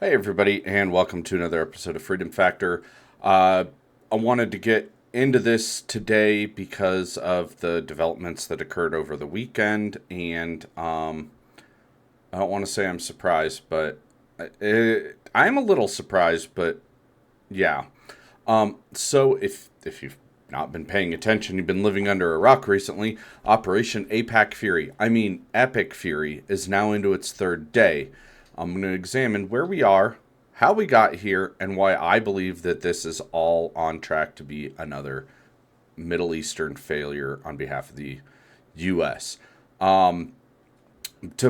Hey, everybody, and welcome to another episode of Freedom Factor. I wanted to get into this today because of the developments that occurred over the weekend, and I don't want to say I'm surprised, but I'm a little surprised, but yeah. So if you've not been paying attention, you've been living under a rock recently. Operation APAC Fury, I mean Epic Fury, is now into its third day. I'm going to examine where we are, how we got here, and why I believe that this is all on track to be another Middle Eastern failure on behalf of the U.S. To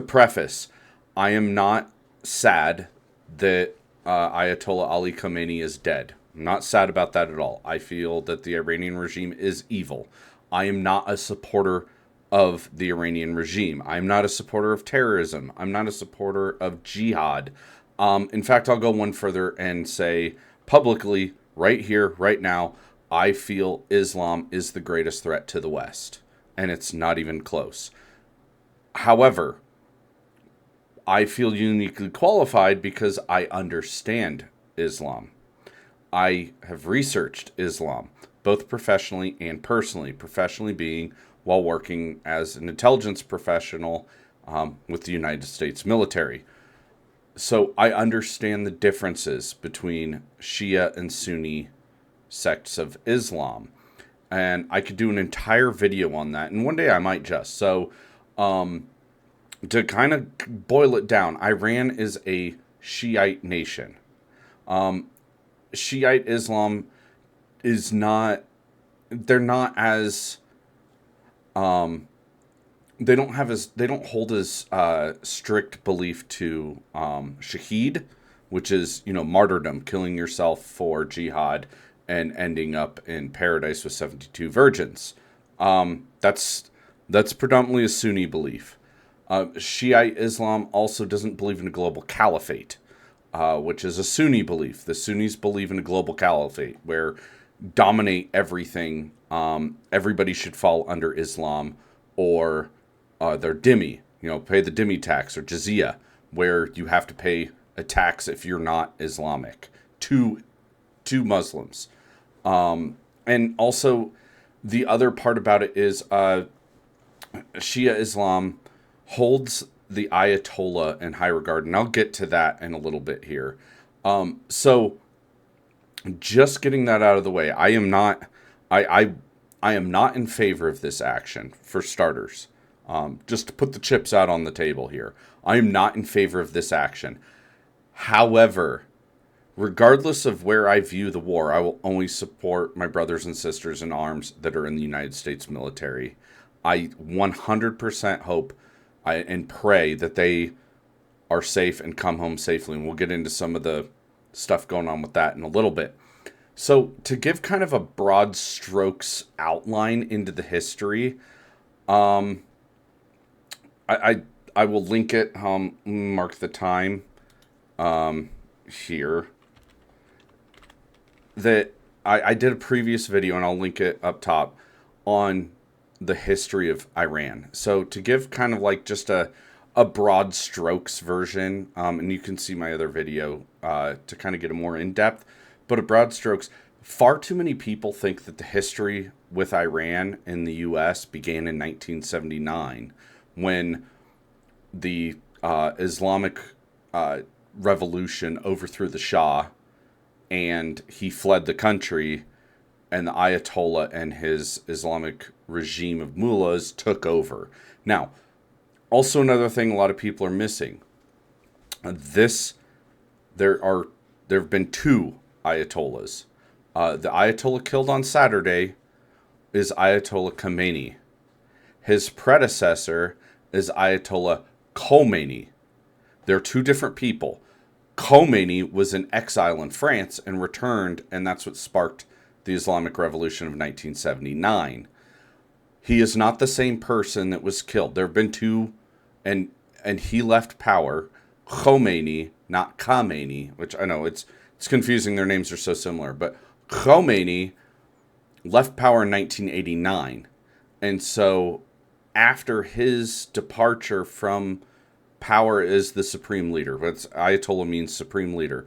preface, I am not sad that Ayatollah Ali Khamenei is dead. I'm not sad about that at all. I feel that the Iranian regime is evil. I am not a supporter of the Iranian regime. I'm not a supporter of terrorism. I'm not a supporter of jihad. In fact, I'll go one further and say publicly, right here, right now, I feel Islam is the greatest threat to the West. And it's not even close. However, I feel uniquely qualified because I understand Islam. I have researched Islam, both professionally and personally. Professionally being while working as an intelligence professional with the United States military. So I understand the differences between Shia and Sunni sects of Islam. And I could do an entire video on that. And one day I might just. So to kind of boil it down, Iran is a Shiite nation. Shiite Islam is not, they're not as, they don't hold as strict belief to shaheed, which is, martyrdom, killing yourself for jihad and ending up in paradise with 72 virgins. That's predominantly a Sunni belief. Shiite Islam also doesn't believe in a global caliphate, which is a Sunni belief. The Sunnis believe in a global caliphate where dominate everything. Everybody should fall under Islam or their dhimmi, pay the dhimmi tax or jizya, where you have to pay a tax if you're not Islamic to Muslims. And also the other part about it is Shia Islam holds the Ayatollah in high regard, and I'll get to that in a little bit here. So just getting that out of the way, I am not in favor of this action, for starters. Just to put the chips out on the table here. I am not in favor of this action. However, regardless of where I view the war, I will only support my brothers and sisters in arms that are in the United States military. I 100% hope and pray that they are safe and come home safely. And we'll get into some of the stuff going on with that in a little bit. So to give kind of a broad strokes outline into the history, I will link it, mark the time here. That I did a previous video, and I'll link it up top, on the history of Iran. So to give kind of like just a broad strokes version, and you can see my other video to kind of get a more in-depth, but a broad strokes, far too many people think that the history with Iran in the U.S. began in 1979 when the Islamic revolution overthrew the Shah and he fled the country, and the Ayatollah and his Islamic regime of mullahs took over. Now, also another thing a lot of people are missing. There have been two Ayatollahs. The Ayatollah killed on Saturday is Ayatollah Khamenei. His predecessor is Ayatollah Khomeini. They're two different people. Khomeini was in exile in France and returned, and that's what sparked the Islamic Revolution of 1979. He is not the same person that was killed. There have been two, and he left power. Khomeini, not Khamenei, which I know it's confusing. Their names are so similar, but Khomeini left power in 1989, and so after his departure from power is the supreme leader. What's Ayatollah means supreme leader.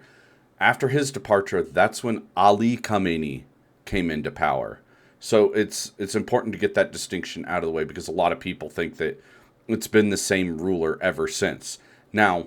After his departure, that's when Ali Khamenei came into power. So it's important to get that distinction out of the way because a lot of people think that it's been the same ruler ever since. Now,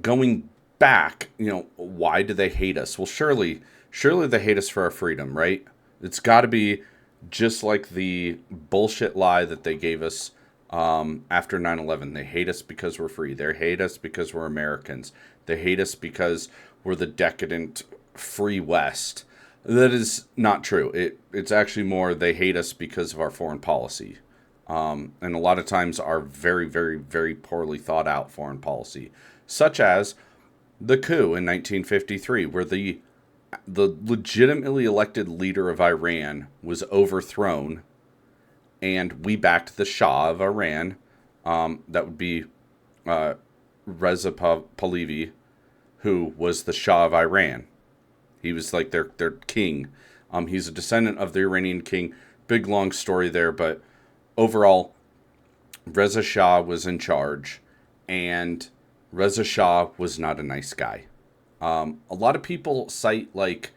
going back, why do they hate us? Well, surely they hate us for our freedom, right? It's got to be just like the bullshit lie that they gave us after 9/11. They hate us because we're free. They hate us because we're Americans. They hate us because we're the decadent free West. That is not true. It's actually more they hate us because of our foreign policy. And a lot of times our very, very, very poorly thought out foreign policy, such as the coup in 1953, where the legitimately elected leader of Iran was overthrown, and we backed the Shah of Iran. That would be Reza Pahlavi, who was the Shah of Iran. He was like their king. He's a descendant of the Iranian king. Big long story there, but overall, Reza Shah was in charge, and Reza Shah was not a nice guy. A lot of people cite like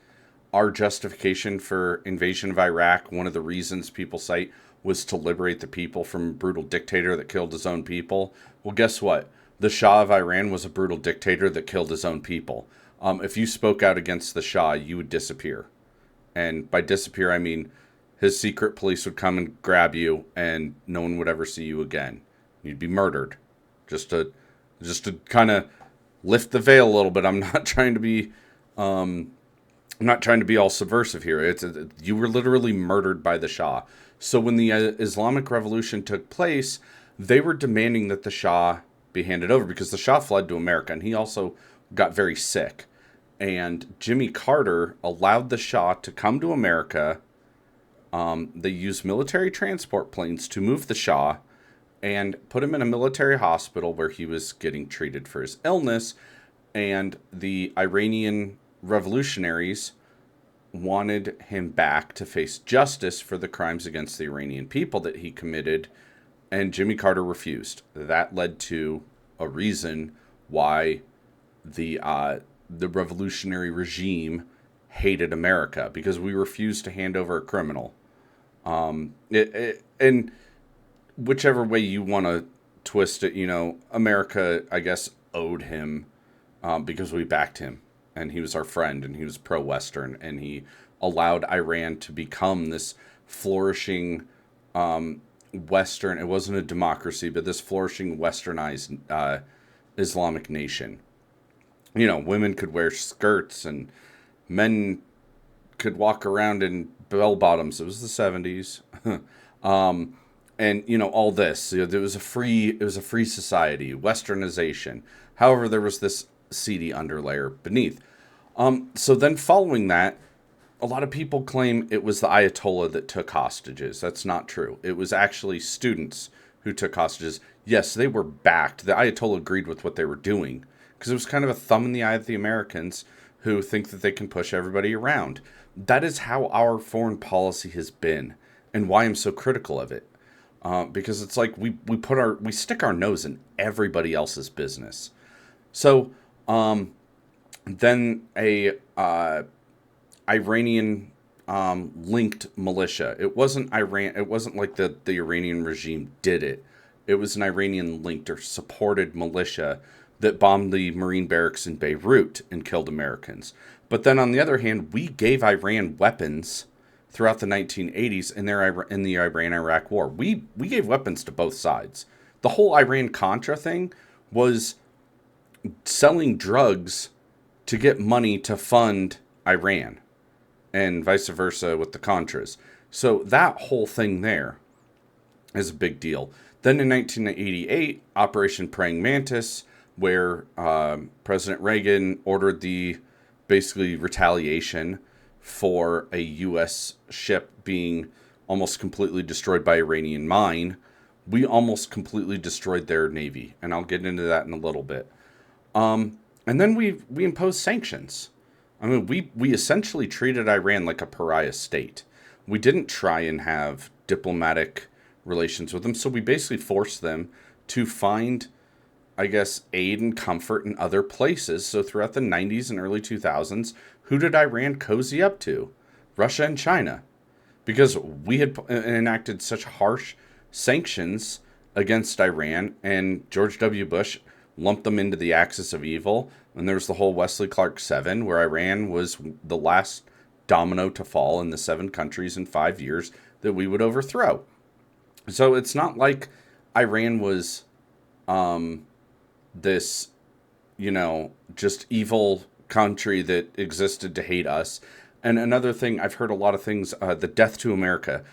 our justification for invasion of Iraq. One of the reasons people cite was to liberate the people from a brutal dictator that killed his own people. Well, guess what? The Shah of Iran was a brutal dictator that killed his own people. If you spoke out against the Shah, you would disappear. And by disappear, I mean his secret police would come and grab you, and no one would ever see you again. You'd be murdered. Just to kind of lift the veil a little bit. I'm not trying to be all subversive here. You were literally murdered by the Shah. So when the Islamic Revolution took place, they were demanding that the Shah be handed over because the Shah fled to America, and he also got very sick. And Jimmy Carter allowed the Shah to come to America. They used military transport planes to move the Shah and put him in a military hospital where he was getting treated for his illness. And the Iranian revolutionaries wanted him back to face justice for the crimes against the Iranian people that he committed. And Jimmy Carter refused. That led to a reason why the revolutionary regime hated America, because we refused to hand over a criminal. And whichever way you want to twist it, America, I guess, owed him because we backed him, and he was our friend, and he was pro-Western, and he allowed Iran to become this flourishing Western. It wasn't a democracy, but this flourishing Westernized Islamic nation. Women could wear skirts and men could walk around in bell bottoms. It was the 70s. And all this. It was a free society, Westernization. However, there was this seedy underlayer beneath. So then following that, a lot of people claim it was the Ayatollah that took hostages. That's not true. It was actually students who took hostages. Yes, they were backed. The Ayatollah agreed with what they were doing, because it was kind of a thumb in the eye of the Americans who think that they can push everybody around. That is how our foreign policy has been, and why I'm so critical of it. Because it's like we stick our nose in everybody else's business. So then a Iranian linked militia. It wasn't Iran. It wasn't like the Iranian regime did it. It was an Iranian linked or supported militia that bombed the Marine barracks in Beirut and killed Americans. But then on the other hand, we gave Iran weapons throughout the 1980s in the Iran-Iraq war. We gave weapons to both sides. The whole Iran-Contra thing was selling drugs to get money to fund Iran, and vice versa with the Contras. So that whole thing there is a big deal. Then in 1988, Operation Praying Mantis, where President Reagan ordered the basically retaliation for a U.S. ship being almost completely destroyed by Iranian mine. We almost completely destroyed their navy, and I'll get into that in a little bit. And then we imposed sanctions. I mean, we essentially treated Iran like a pariah state. We didn't try and have diplomatic relations with them, so we basically forced them to find I guess, aid and comfort in other places. So throughout the 90s and early 2000s, who did Iran cozy up to? Russia and China. Because we had enacted such harsh sanctions against Iran, and George W. Bush lumped them into the axis of evil. And there was the whole Wesley Clark 7, where Iran was the last domino to fall in the 7 countries in 5 years that we would overthrow. So it's not like Iran was this, just evil country that existed to hate us. And another thing, I've heard a lot of things, the death to America.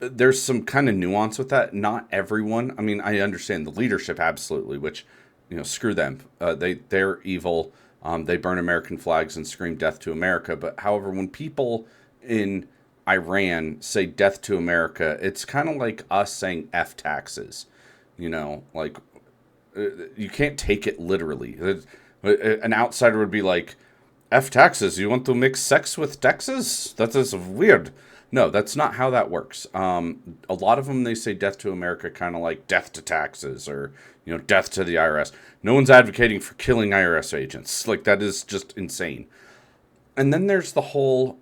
There's some kind of nuance with that. Not everyone. I mean, I understand the leadership absolutely, which, screw them. They're evil. They burn American flags and scream death to America. But however, when people in Iran say death to America, it's kind of like us saying F taxes. Like, you can't take it literally. An outsider would be like, F taxes, you want to mix sex with taxes? That is weird. No, that's not how that works. A lot of them, they say death to America kind of like death to taxes or, death to the IRS. No one's advocating for killing IRS agents. Like, that is just insane. And then there's the whole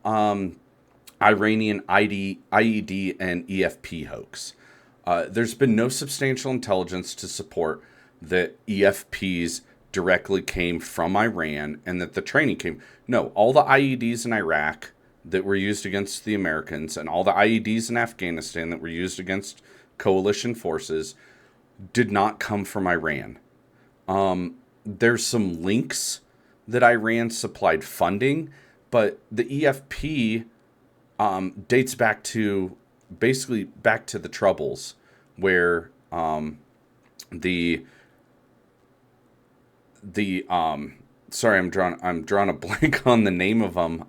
Iranian IED and EFP hoax. There's been no substantial intelligence to support that EFPs directly came from Iran and that the training came. No, all the IEDs in Iraq that were used against the Americans and all the IEDs in Afghanistan that were used against coalition forces did not come from Iran. There's some links that Iran supplied funding, but the EFP dates back to the Troubles, where sorry, I'm drawing a blank on the name of them,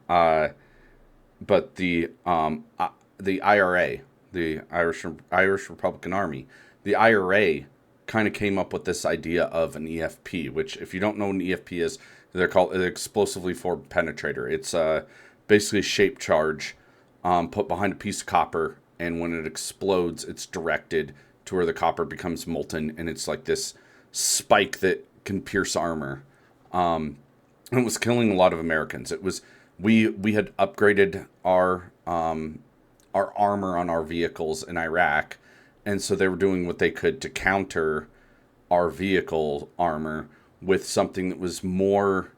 but the IRA, the Irish Republican Army, the IRA kind of came up with this idea of an EFP, which, if you don't know what an EFP is, they're called an explosively formed penetrator. It's basically a shape charge put behind a piece of copper, and when it explodes, it's directed to where the copper becomes molten, and it's like this spike that can pierce armor. It was killing a lot of Americans. It was we had upgraded our armor on our vehicles in Iraq, and so they were doing what they could to counter our vehicle armor with something that was more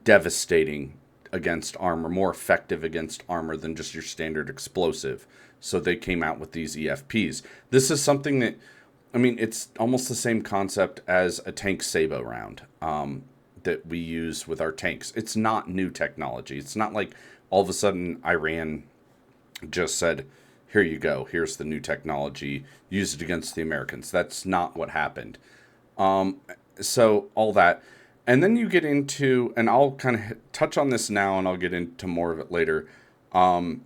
devastating against armor, more effective against armor than just your standard explosive. So they came out with these EFPs. This is something that, I mean, it's almost the same concept as a tank sabot round that we use with our tanks. It's not new technology. It's not like all of a sudden Iran just said, here you go, here's the new technology, use it against the Americans. That's not what happened. So all that. And then you get into, and I'll kind of touch on this now and I'll get into more of it later, the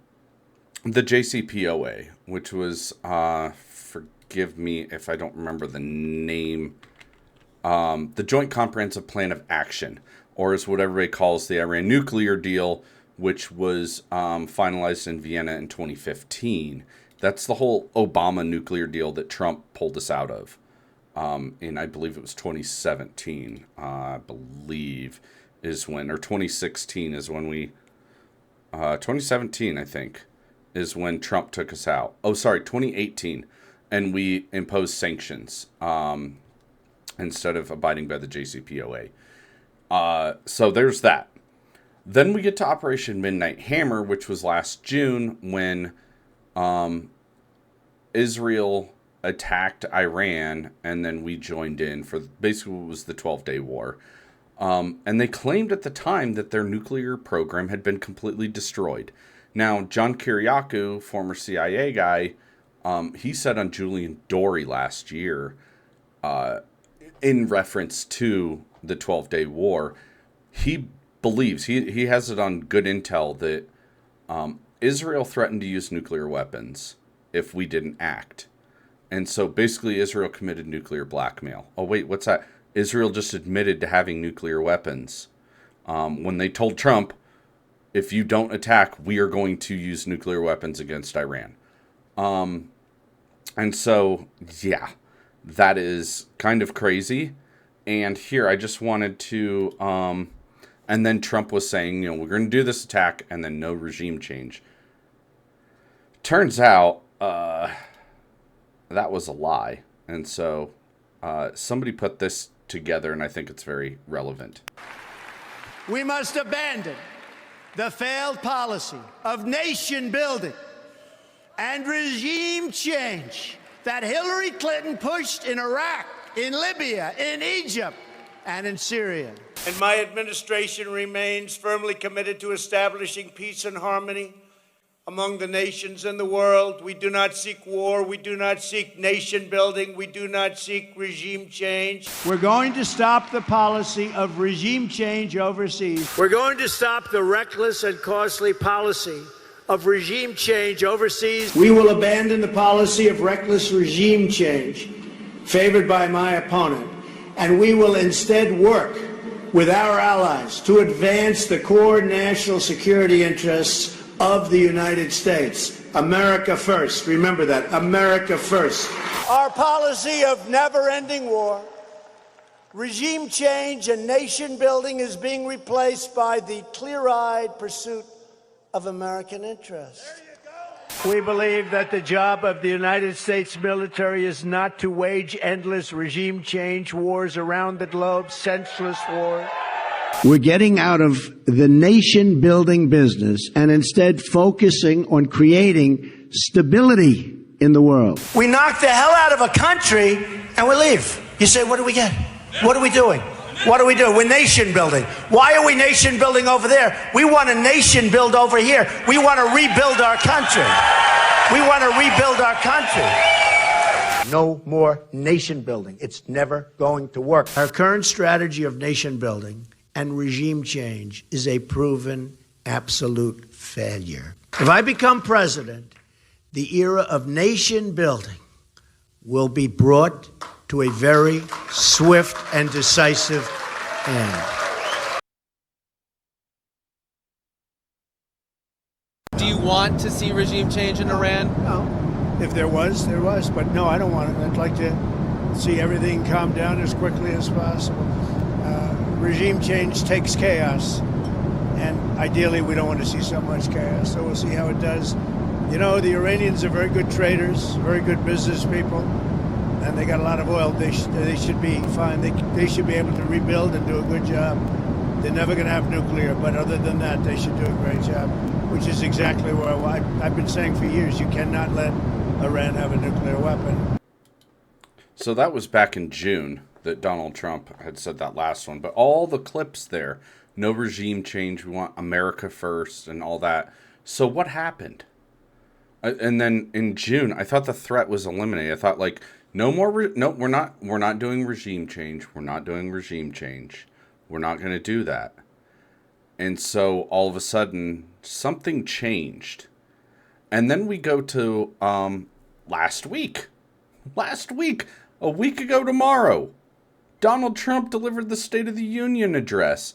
JCPOA, which was, forgive me if I don't remember the name, the Joint Comprehensive Plan of Action, or is what everybody calls the Iran nuclear deal, which was finalized in Vienna in 2015. That's the whole Obama nuclear deal that Trump pulled us out of. In, I believe it was 2017, I believe is when, or 2016 is when we, 2017, I think, is when Trump took us out. Oh, sorry, 2018. And we imposed sanctions, instead of abiding by the JCPOA. So there's that. Then we get to Operation Midnight Hammer, which was last June when, Israel attacked Iran, and then we joined in for basically what was the 12-day war. And they claimed at the time that their nuclear program had been completely destroyed. Now, John Kiriakou, former CIA guy, he said on Julian Dory last year, in reference to the 12-day war, he believes, he has it on good intel that Israel threatened to use nuclear weapons if we didn't act. And so basically Israel committed nuclear blackmail. Oh, wait, what's that? Israel just admitted to having nuclear weapons. When they told Trump, if you don't attack, we are going to use nuclear weapons against Iran. And so, yeah, that is kind of crazy. And here, I just wanted to, and then Trump was saying, we're going to do this attack and then no regime change. Turns out, that was a lie. And so, somebody put this together, and I think it's very relevant. We must abandon the failed policy of nation building and regime change that Hillary Clinton pushed in Iraq, in Libya, in Egypt, and in Syria. And my administration remains firmly committed to establishing peace and harmony among the nations in the world. We do not seek war. We do not seek nation building. We do not seek regime change. We're going to stop the policy of regime change overseas. We're going to stop the reckless and costly policy of regime change overseas. We will abandon the policy of reckless regime change favored by my opponent, and we will instead work with our allies to advance the core national security interests of the United States. America first. Remember that. America first. Our policy of never-ending war, regime change, and nation building is being replaced by the clear-eyed pursuit of American interests. We believe that the job of the United States military is not to wage endless regime change wars around the globe, senseless wars. We're getting out of the nation-building business and instead focusing on creating stability in the world. We knock the hell out of a country and we leave. You say, what do we get? What are we doing? What are we doing? We're nation-building. Why are we nation-building over there? We want a nation build over here. We want to rebuild our country. We want to rebuild our country. No more nation-building. It's never going to work. Our current strategy of nation-building and regime change is a proven absolute failure. If I become president, the era of nation building will be brought to a very swift and decisive end. Do you want to see regime change in Iran? No. If there was, there was. But no, I don't want it. I'd like to see everything calm down as quickly as possible. Regime change takes chaos, and ideally we don't want to see so much chaos, so we'll see how it does. The Iranians are very good traders, very good business people, and they got a lot of oil. They should be fine. They should be able to rebuild and do a good job. They're never going to have nuclear, but other than that, they should do a great job, which is exactly where I've been saying for years, you cannot let Iran have a nuclear weapon. So that was back in June that Donald Trump had said that last one. But all the clips there, no regime change, we want America first and all that. So what happened? And then in June, I thought the threat was eliminated. I thought, no more, no, we're not doing regime change. We're not doing regime change. We're not going to do that. And so all of a sudden, something changed. And then we go to last week. A week ago tomorrow, Donald Trump delivered the State of the Union address.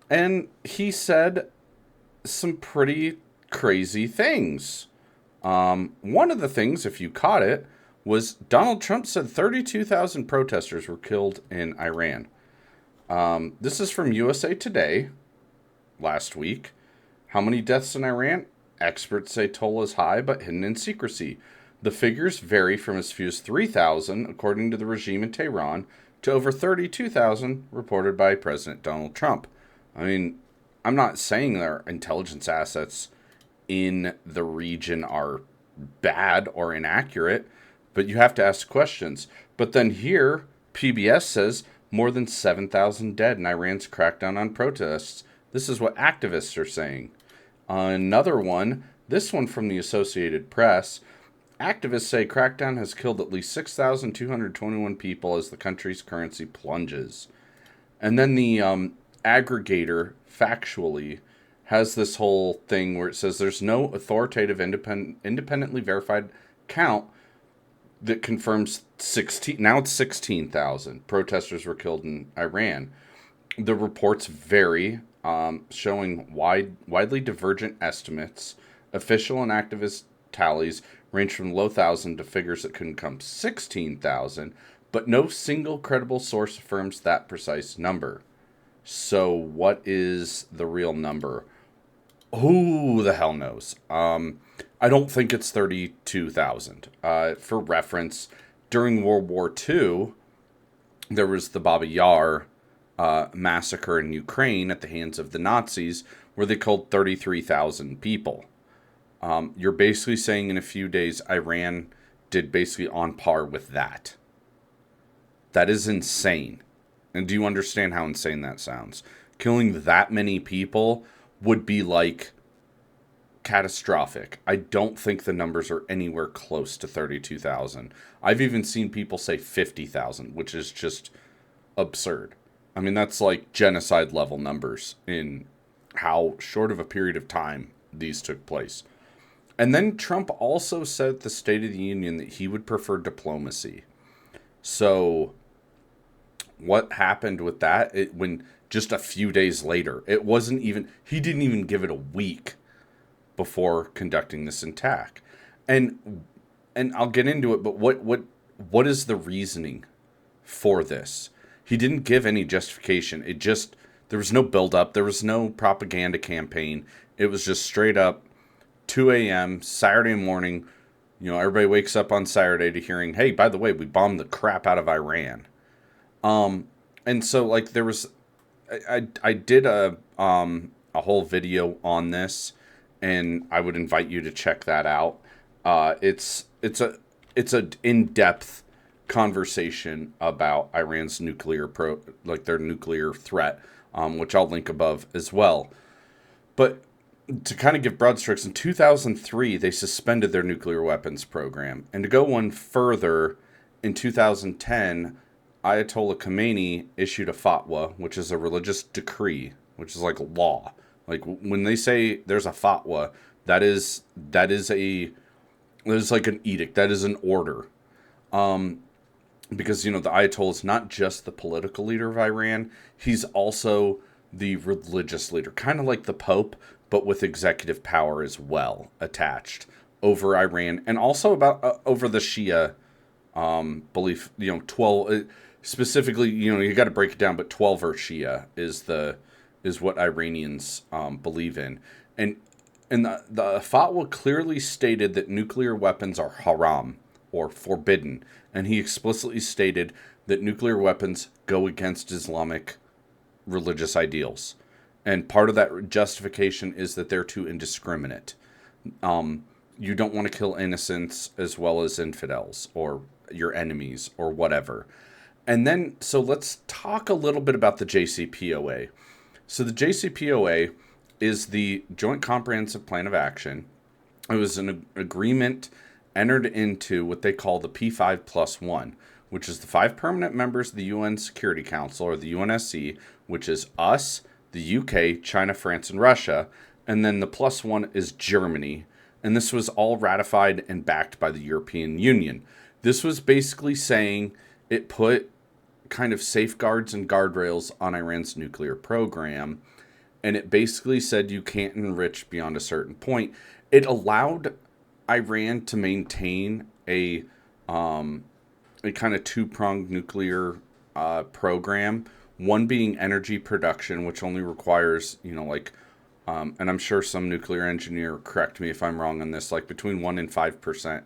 And he said some pretty crazy things. One of the things, if you caught it, was Donald Trump said 32,000 protesters were killed in Iran. This is from USA Today last week. How many deaths in Iran? Experts say toll is high, but hidden in secrecy. The figures vary from as few as 3,000, according to the regime in Tehran, to over 32,000 reported by President Donald Trump. I mean, I'm not saying their intelligence assets in the region are bad or inaccurate, but you have to ask questions. But then here, PBS says more than 7,000 dead in Iran's crackdown on protests. This is what activists are saying. Another one, this one from the Associated Press, activists say crackdown has killed at least 6,221 people as the country's currency plunges. And then the aggregator, factually, has this whole thing where it says there's no authoritative independently verified count that confirms 16,000 protesters were killed in Iran. The reports vary, showing widely divergent estimates. Official and activist tallies range from low thousand to figures that couldn't come 16,000, but no single credible source affirms that precise number. So what is the real number? Who the hell knows? I don't think it's 32,000. For reference, during World War II, there was the Baba Yar massacre in Ukraine at the hands of the Nazis, where they killed 33,000 people. You're basically saying in a few days, Iran did basically on par with that. That is insane. And do you understand how insane that sounds? Killing that many people would be like catastrophic. I don't think the numbers are anywhere close to 32,000. I've even seen people say 50,000, which is just absurd. I mean, that's like genocide level numbers in how short of a period of time these took place. And then Trump also said at the State of the Union that he would prefer diplomacy. So what happened with that? When just a few days later, he didn't even give it a week before conducting this attack. And I'll get into it, but what is the reasoning for this? He didn't give any justification. There was no build-up. There was no propaganda campaign. It was just straight up 2 a.m. Saturday morning. You know, everybody wakes up on Saturday to hearing, hey, by the way, we bombed the crap out of Iran. And so, like, there was... I did a whole video on this, and I would invite you to check that out. It's a in-depth conversation about Iran's their nuclear threat, which I'll link above as well. But to kind of give broad strokes, in 2003 they suspended their nuclear weapons program, and to go one further, in 2010 Ayatollah Khomeini issued a fatwa, which is a religious decree, which is like law. Like when they say there's a fatwa, that is like an edict, that is an order. Because, you know, the Ayatollah is not just the political leader of Iran, he's also the religious leader, kind of like the Pope, but with executive power as well attached over Iran, and also about over the Shia belief. You know, 12 specifically. You know, you got to break it down, but 12 are Shia is what Iranians believe in, and the fatwa clearly stated that nuclear weapons are haram or forbidden, and he explicitly stated that nuclear weapons go against Islamic religious ideals. And part of that justification is that they're too indiscriminate. You don't want to kill innocents as well as infidels or your enemies or whatever. And then, so let's talk a little bit about the JCPOA. So the JCPOA is the Joint Comprehensive Plan of Action. It was an agreement entered into what they call the P5+1, which is the 5 permanent members of the UN Security Council, or the UNSC, which is us, the UK, China, France, and Russia, and then the +1 is Germany, and this was all ratified and backed by the European Union. This was basically saying it put kind of safeguards and guardrails on Iran's nuclear program, and it basically said you can't enrich beyond a certain point. It allowed Iran to maintain a kind of two-pronged nuclear program. One being energy production, which only requires, you know, like, and I'm sure some nuclear engineer correct me if I'm wrong on this, like between 1 and 5%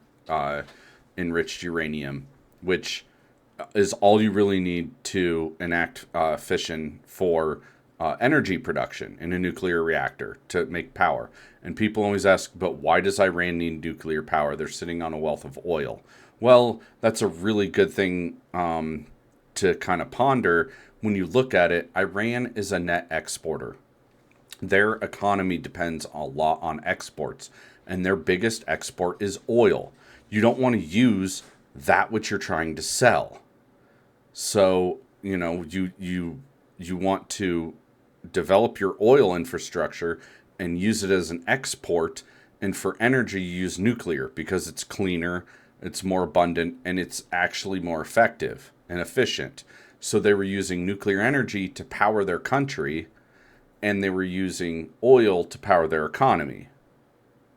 enriched uranium, which is all you really need to enact fission for energy production in a nuclear reactor to make power. And people always ask, but why does Iran need nuclear power? They're sitting on a wealth of oil. Well, that's a really good thing to kind of ponder. When you look at it, Iran is a net exporter. Their economy depends a lot on exports, and their biggest export is oil. You don't want to use that which you're trying to sell. So, you know, you want to develop your oil infrastructure and use it as an export, and for energy you use nuclear because it's cleaner, it's more abundant, and it's actually more effective and efficient. So they were using nuclear energy to power their country, and they were using oil to power their economy.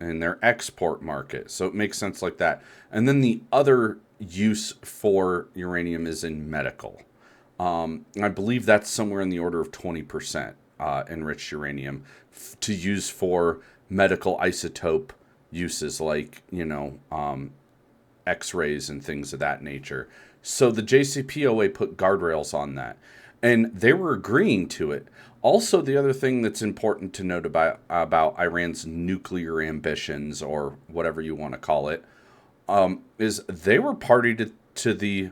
and their export market. So it makes sense like that. And then the other use for uranium is in medical. I believe that's somewhere in the order of 20% enriched uranium to use for medical isotope uses like, X-rays and things of that nature. So the JCPOA put guardrails on that, and they were agreeing to it. Also, the other thing that's important to note about Iran's nuclear ambitions, or whatever you want to call it, is they were party to the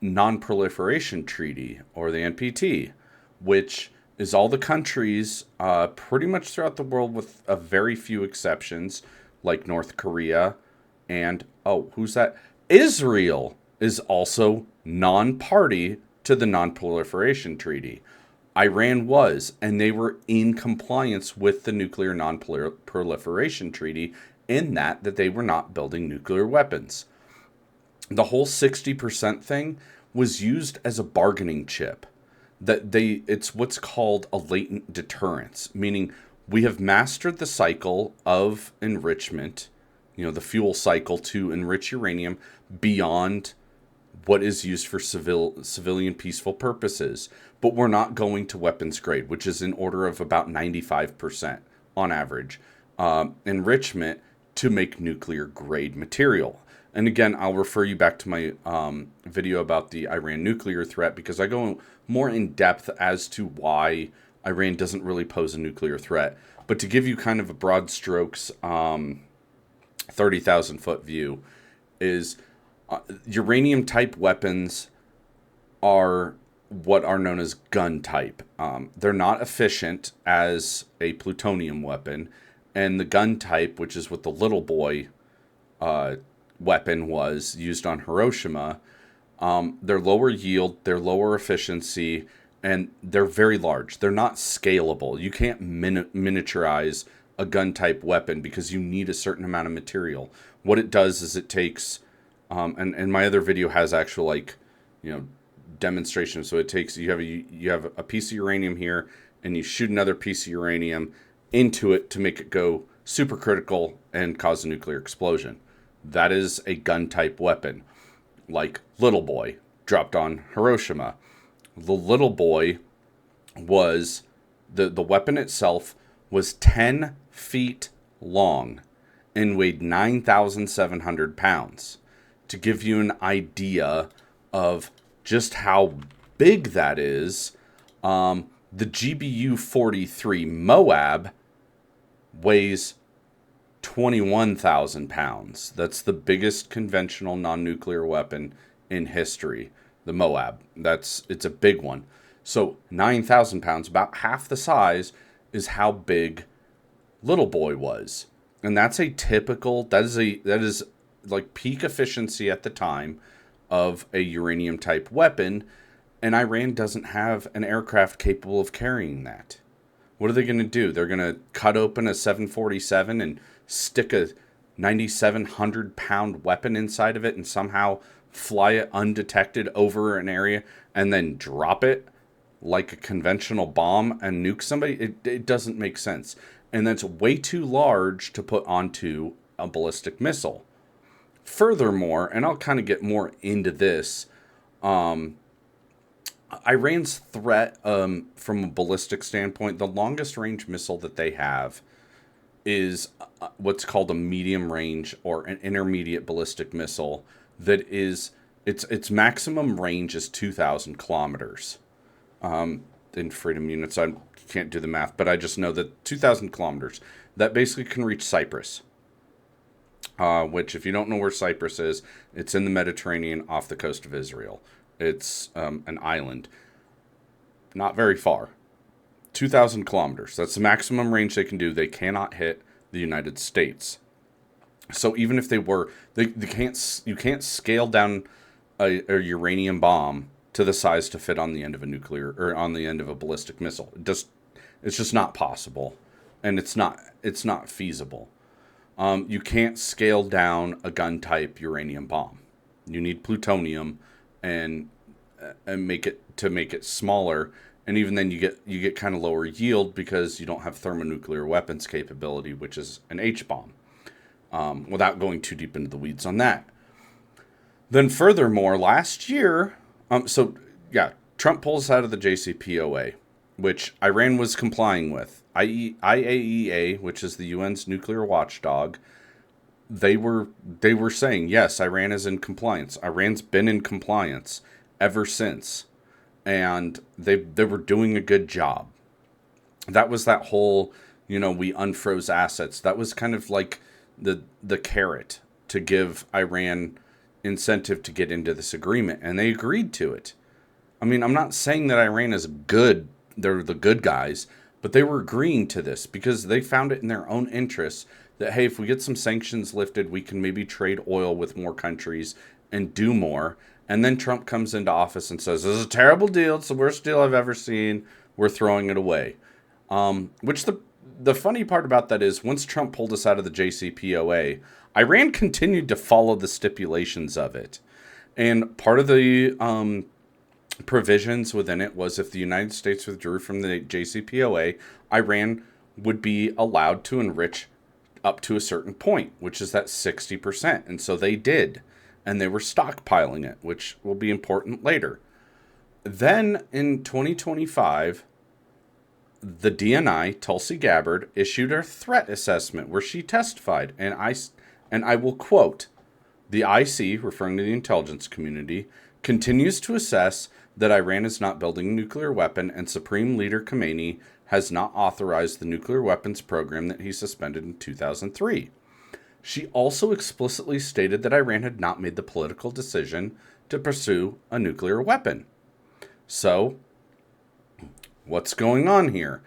Non-Proliferation Treaty, or the NPT, which is all the countries pretty much throughout the world, with a very few exceptions, like North Korea and, who's that? Israel is also non-party to the Non-Proliferation Treaty. Iran was, and they were in compliance with the Nuclear Non-Proliferation Treaty in that they were not building nuclear weapons. The whole 60% thing was used as a bargaining chip. It's what's called a latent deterrence, meaning we have mastered the cycle of enrichment, the fuel cycle to enrich uranium beyond what is used for civilian peaceful purposes. But we're not going to weapons grade, which is in order of about 95% on average, enrichment to make nuclear grade material. And again, I'll refer you back to my video about the Iran nuclear threat, because I go more in depth as to why Iran doesn't really pose a nuclear threat. But to give you kind of a broad strokes 30,000 foot view, is uranium type weapons are what are known as gun type. They're not efficient as a plutonium weapon, and the gun type, which is what the little boy weapon was used on Hiroshima, they're lower yield, they're lower efficiency, and they're very large. They're not scalable. You can't miniaturize a gun type weapon because you need a certain amount of material. What it does is it takes, and my other video has actual demonstration. So it takes, you have a piece of uranium here, and you shoot another piece of uranium into it to make it go supercritical and cause a nuclear explosion. That is a gun type weapon, like Little Boy dropped on Hiroshima. The Little Boy was, the weapon itself was 10 feet long and weighed 9,700 pounds. To give you an idea of just how big that is, the GBU-43 Moab weighs 21,000 pounds. That's the biggest conventional non-nuclear weapon in history. The Moab. It's a big one. So 9,000 pounds, about half the size, is how big Little Boy was. And that's a typical, that is like peak efficiency at the time of a uranium type weapon, and Iran doesn't have an aircraft capable of carrying that. What are they going to do? They're going to cut open a 747 and stick a 9,700 pound weapon inside of it and somehow fly it undetected over an area and then drop it like a conventional bomb and nuke somebody? It doesn't make sense. And that's way too large to put onto a ballistic missile. Furthermore, and I'll kind of get more into this, Iran's threat from a ballistic standpoint, the longest range missile that they have is what's called a medium range or an intermediate ballistic missile that is, its maximum range is 2,000 kilometers. In freedom units, I can't do the math, but I just know that 2,000 kilometers, that basically can reach Cyprus. Which, if you don't know where Cyprus is, it's in the Mediterranean off the coast of Israel. It's an island. Not very far. 2,000 kilometers. That's the maximum range they can do. They cannot hit the United States. So even if they were, you can't scale down a uranium bomb to the size to fit on the end of a nuclear, or on the end of a ballistic missile. It's just not possible, and it's not feasible. You can't scale down a gun type uranium bomb. You need plutonium and make it smaller And even then, you get kind of lower yield because you don't have thermonuclear weapons capability, which is an H-bomb. Without going too deep into the weeds on that. Then furthermore, last year, Trump pulls out of the JCPOA, which Iran was complying with. IAEA, which is the UN's nuclear watchdog, they were saying, yes, Iran is in compliance. Iran's been in compliance ever since. And they were doing a good job. That was that whole, we unfroze assets. That was kind of like the carrot to give Iran incentive to get into this agreement, and they agreed to it. I mean, I'm not saying that Iran is good, they're the good guys, but they were agreeing to this because they found it in their own interests that, hey, if we get some sanctions lifted, we can maybe trade oil with more countries and do more. And then Trump comes into office and says, this is a terrible deal, it's the worst deal I've ever seen, we're throwing it away. Which the funny part about that is, once Trump pulled us out of the JCPOA, Iran continued to follow the stipulations of it. And part of the provisions within it was, if the United States withdrew from the JCPOA, Iran would be allowed to enrich up to a certain point, which is that 60%. And so they did. And they were stockpiling it, which will be important later. Then in 2025, the DNI, Tulsi Gabbard, issued a threat assessment where she testified, and I will quote, "The IC," referring to the intelligence community, "continues to assess that Iran is not building a nuclear weapon, and Supreme Leader Khamenei has not authorized the nuclear weapons program that he suspended in 2003. She also explicitly stated that Iran had not made the political decision to pursue a nuclear weapon." So, what's going on here?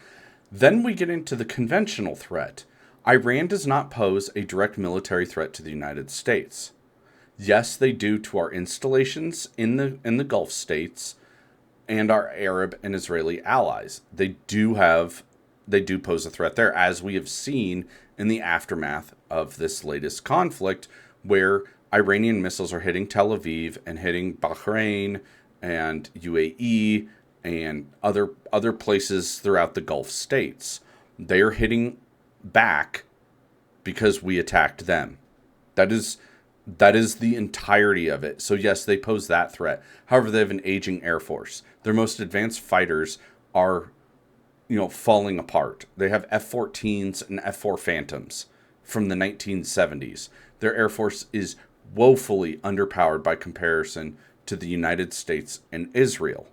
Then we get into the conventional threat. Iran does not pose a direct military threat to the United States. Yes, they do to our installations in the Gulf states and our Arab and Israeli allies. They do pose a threat there, as we have seen in the aftermath of this latest conflict, where Iranian missiles are hitting Tel Aviv and hitting Bahrain and UAE and other places throughout the Gulf states. They are hitting back because we attacked them. That is the entirety of it. So yes, they pose that threat. However, they have an aging Air Force. Their most advanced fighters are, falling apart. They have F-14s and F-4 Phantoms from the 1970s. Their Air Force is woefully underpowered by comparison to the United States and Israel.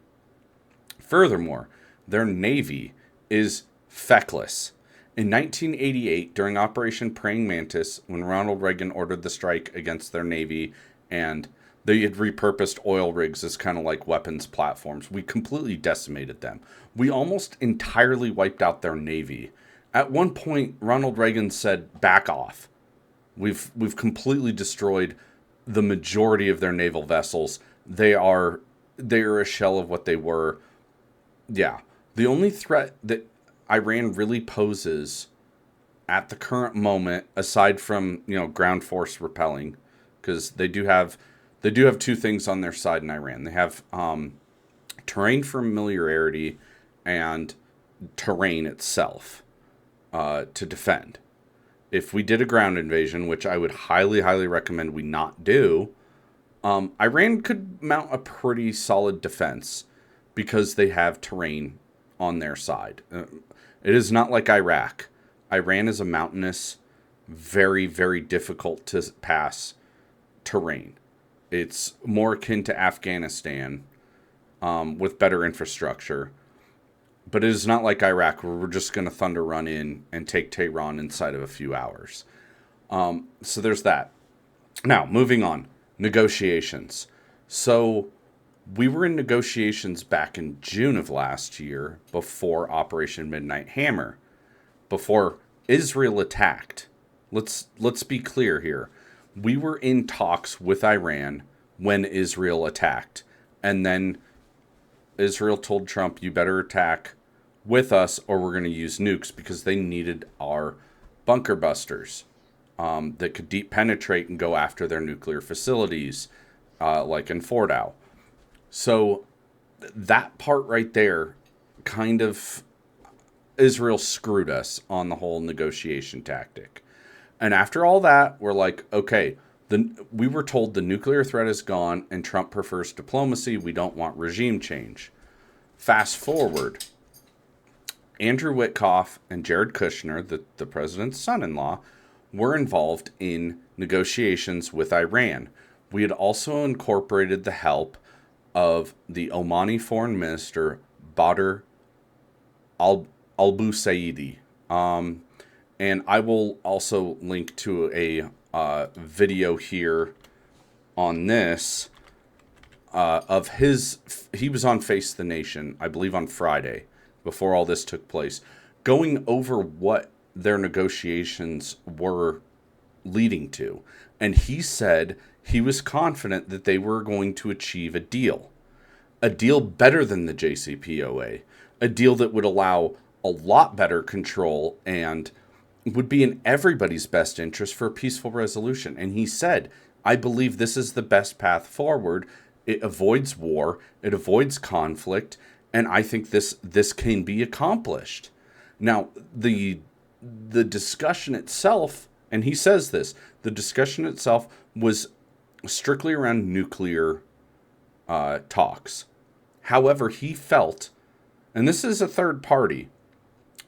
Furthermore, their Navy is feckless. In 1988, during Operation Praying Mantis, when Ronald Reagan ordered the strike against their Navy, and they had repurposed oil rigs as kind of like weapons platforms, we completely decimated them. We almost entirely wiped out their Navy. At one point, Ronald Reagan said, "Back off. We've completely destroyed the majority of their naval vessels. They are a shell of what they were." Yeah. The only threat that Iran really poses at the current moment, aside from, ground force repelling, because they do have two things on their side in Iran. They have terrain familiarity and terrain itself to defend. If we did a ground invasion, which I would highly, highly recommend we not do, Iran could mount a pretty solid defense because they have terrain on their side. It is not like Iraq. Iran is a mountainous, very, very difficult to pass terrain. It's more akin to Afghanistan with better infrastructure. But it is not like Iraq, where we're just going to thunder run in and take Tehran inside of a few hours. So there's that. Now, moving on. Negotiations. So we were in negotiations back in June of last year, before Operation Midnight Hammer, before Israel attacked. Let's be clear here. We were in talks with Iran when Israel attacked. And then Israel told Trump, "You better attack with us or we're going to use nukes," because they needed our bunker busters that could deep penetrate and go after their nuclear facilities, like in Fordow. So that part right there kind of Israel screwed us on the whole negotiation tactic. And after all that, we're like, okay, we were told the nuclear threat is gone and Trump prefers diplomacy. We don't want regime change. Fast forward, Andrew Witkoff and Jared Kushner, the president's son-in-law, were involved in negotiations with Iran. We had also incorporated the help of the Omani foreign minister, Badr al-Busaidi. And I will also link to a video here on this of his. He was on Face the Nation, I believe on Friday, before all this took place, going over what their negotiations were leading to. And he said he was confident that they were going to achieve a deal better than the JCPOA, a deal that would allow a lot better control and would be in everybody's best interest for a peaceful resolution. And he said, I believe this is the best path forward. It avoids war, it avoids conflict, and I think this can be accomplished. Now, the discussion itself, and he says this, the discussion itself was strictly around nuclear talks. However, he felt, and this is a third party,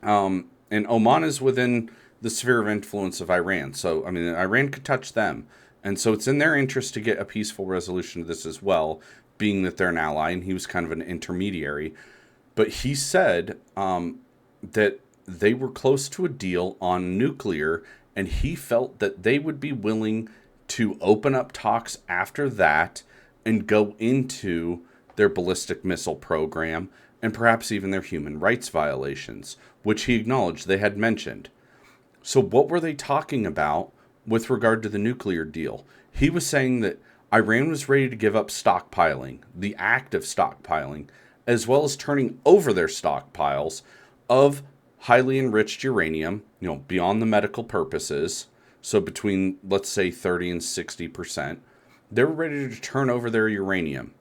and Oman is within the sphere of influence of Iran. So, I mean, Iran could touch them. And so it's in their interest to get a peaceful resolution to this as well, being that they're an ally, and he was kind of an intermediary. But he said that they were close to a deal on nuclear, and he felt that they would be willing to open up talks after that and go into their ballistic missile program and perhaps even their human rights violations, which he acknowledged they had mentioned. So what were they talking about with regard to the nuclear deal? He was saying that Iran was ready to give up stockpiling, the act of stockpiling, as well as turning over their stockpiles of highly enriched uranium, beyond the medical purposes. So between, let's say, 30 and 60%, they were ready to turn over their uranium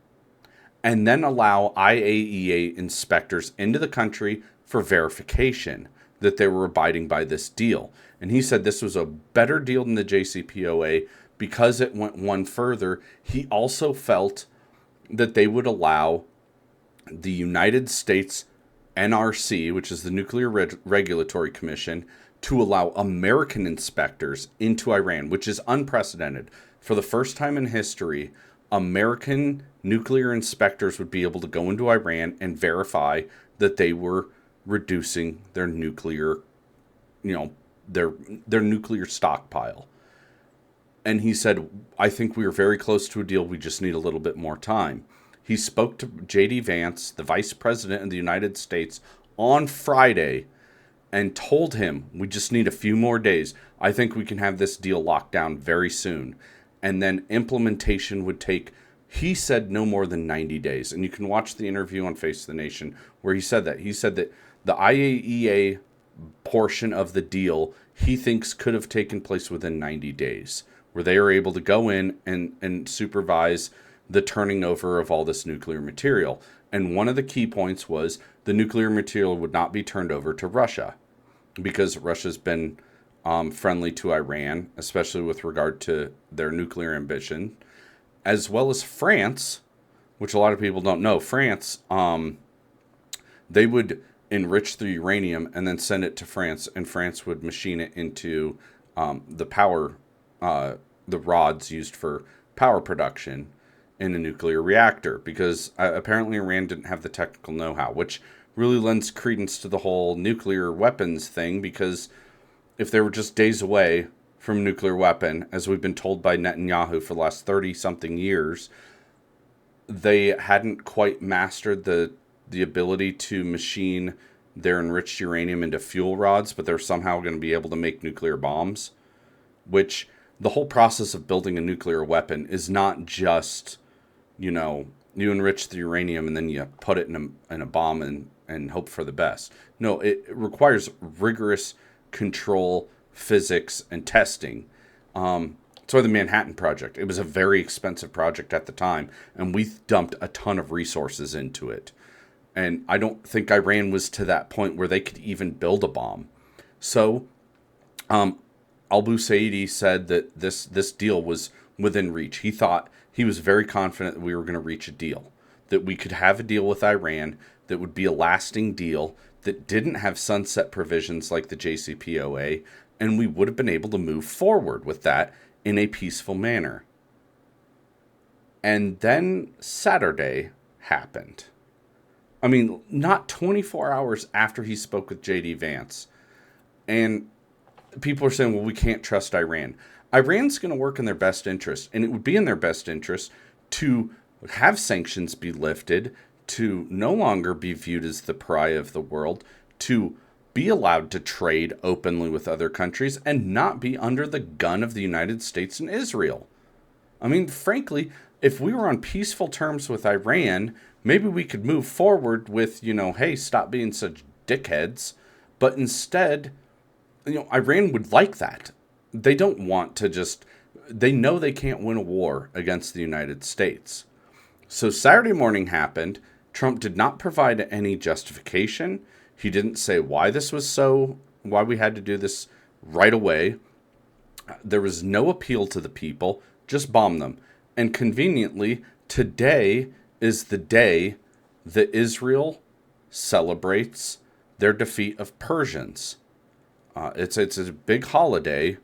and then allow IAEA inspectors into the country for verification that they were abiding by this deal. And he said this was a better deal than the JCPOA because it went one further. He also felt that they would allow the United States NRC, which is the Nuclear Regulatory Commission, to allow American inspectors into Iran, which is unprecedented. For the first time in history, American nuclear inspectors would be able to go into Iran and verify that they were reducing their nuclear, their nuclear stockpile. And he said, I think we are very close to a deal. We just need a little bit more time. He spoke to J.D. Vance, the Vice President of the United States, on Friday and told him, we just need a few more days. I think we can have this deal locked down very soon. And then implementation would take, he said, no more than 90 days. And you can watch the interview on Face of the Nation where he said that. He said that the IAEA portion of the deal he thinks could have taken place within 90 days, where they are able to go in and supervise the turning over of all this nuclear material. And one of the key points was the nuclear material would not be turned over to Russia, because Russia's been friendly to Iran, especially with regard to their nuclear ambition, as well as France, which a lot of people don't know. France, they would enrich the uranium and then send it to France, and France would machine it into the power, the rods used for power production in a nuclear reactor, because apparently Iran didn't have the technical know-how, which really lends credence to the whole nuclear weapons thing, because if they were just days away from a nuclear weapon, as we've been told by Netanyahu for the last 30-something years, they hadn't quite mastered the ability to machine their enriched uranium into fuel rods, but they're somehow going to be able to make nuclear bombs, which the whole process of building a nuclear weapon is not just, you enrich the uranium and then you put it in a bomb and hope for the best. No, it requires rigorous control, physics, and testing. It's why the Manhattan Project, it was a very expensive project at the time, and we dumped a ton of resources into it. And I don't think Iran was to that point where they could even build a bomb. So al-Busaidi said that this deal was within reach. He was very confident that we were going to reach a deal, that we could have a deal with Iran that would be a lasting deal, that didn't have sunset provisions like the JCPOA, and we would have been able to move forward with that in a peaceful manner. And then Saturday happened. I mean, not 24 hours after he spoke with J.D. Vance. And people are saying, well, we can't trust Iran. Iran's going to work in their best interest, and it would be in their best interest to have sanctions be lifted, to no longer be viewed as the pariah of the world, to be allowed to trade openly with other countries, and not be under the gun of the United States and Israel. I mean, frankly, if we were on peaceful terms with Iran, maybe we could move forward with, hey, stop being such dickheads. But instead, Iran would like that. They don't want to they know they can't win a war against the United States. So Saturday morning happened. Trump did not provide any justification. He didn't say why why we had to do this right away. There was no appeal to the people, just bomb them. And conveniently, today is the day that Israel celebrates their defeat of Persians. It's a big holiday.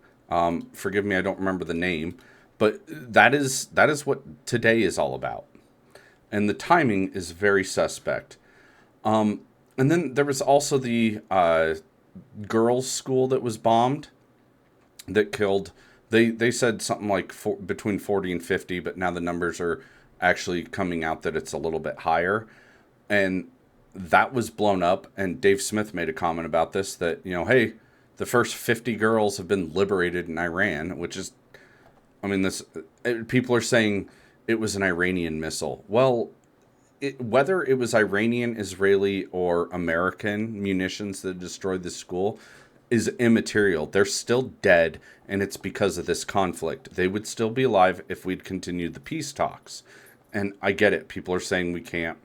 Forgive me, I don't remember the name, but that is what today is all about. And the timing is very suspect. And then there was also the girls' school that was bombed, that killed. They said something like between 40 and 50, but now the numbers are actually coming out that it's a little bit higher. And that was blown up. And Dave Smith made a comment about this, that, hey, the first 50 girls have been liberated in Iran, which is, people are saying it was an Iranian missile. Well, whether it was Iranian, Israeli, or American munitions that destroyed the school is immaterial. They're still dead, and it's because of this conflict. They would still be alive if we'd continued the peace talks. And I get it. People are saying we can't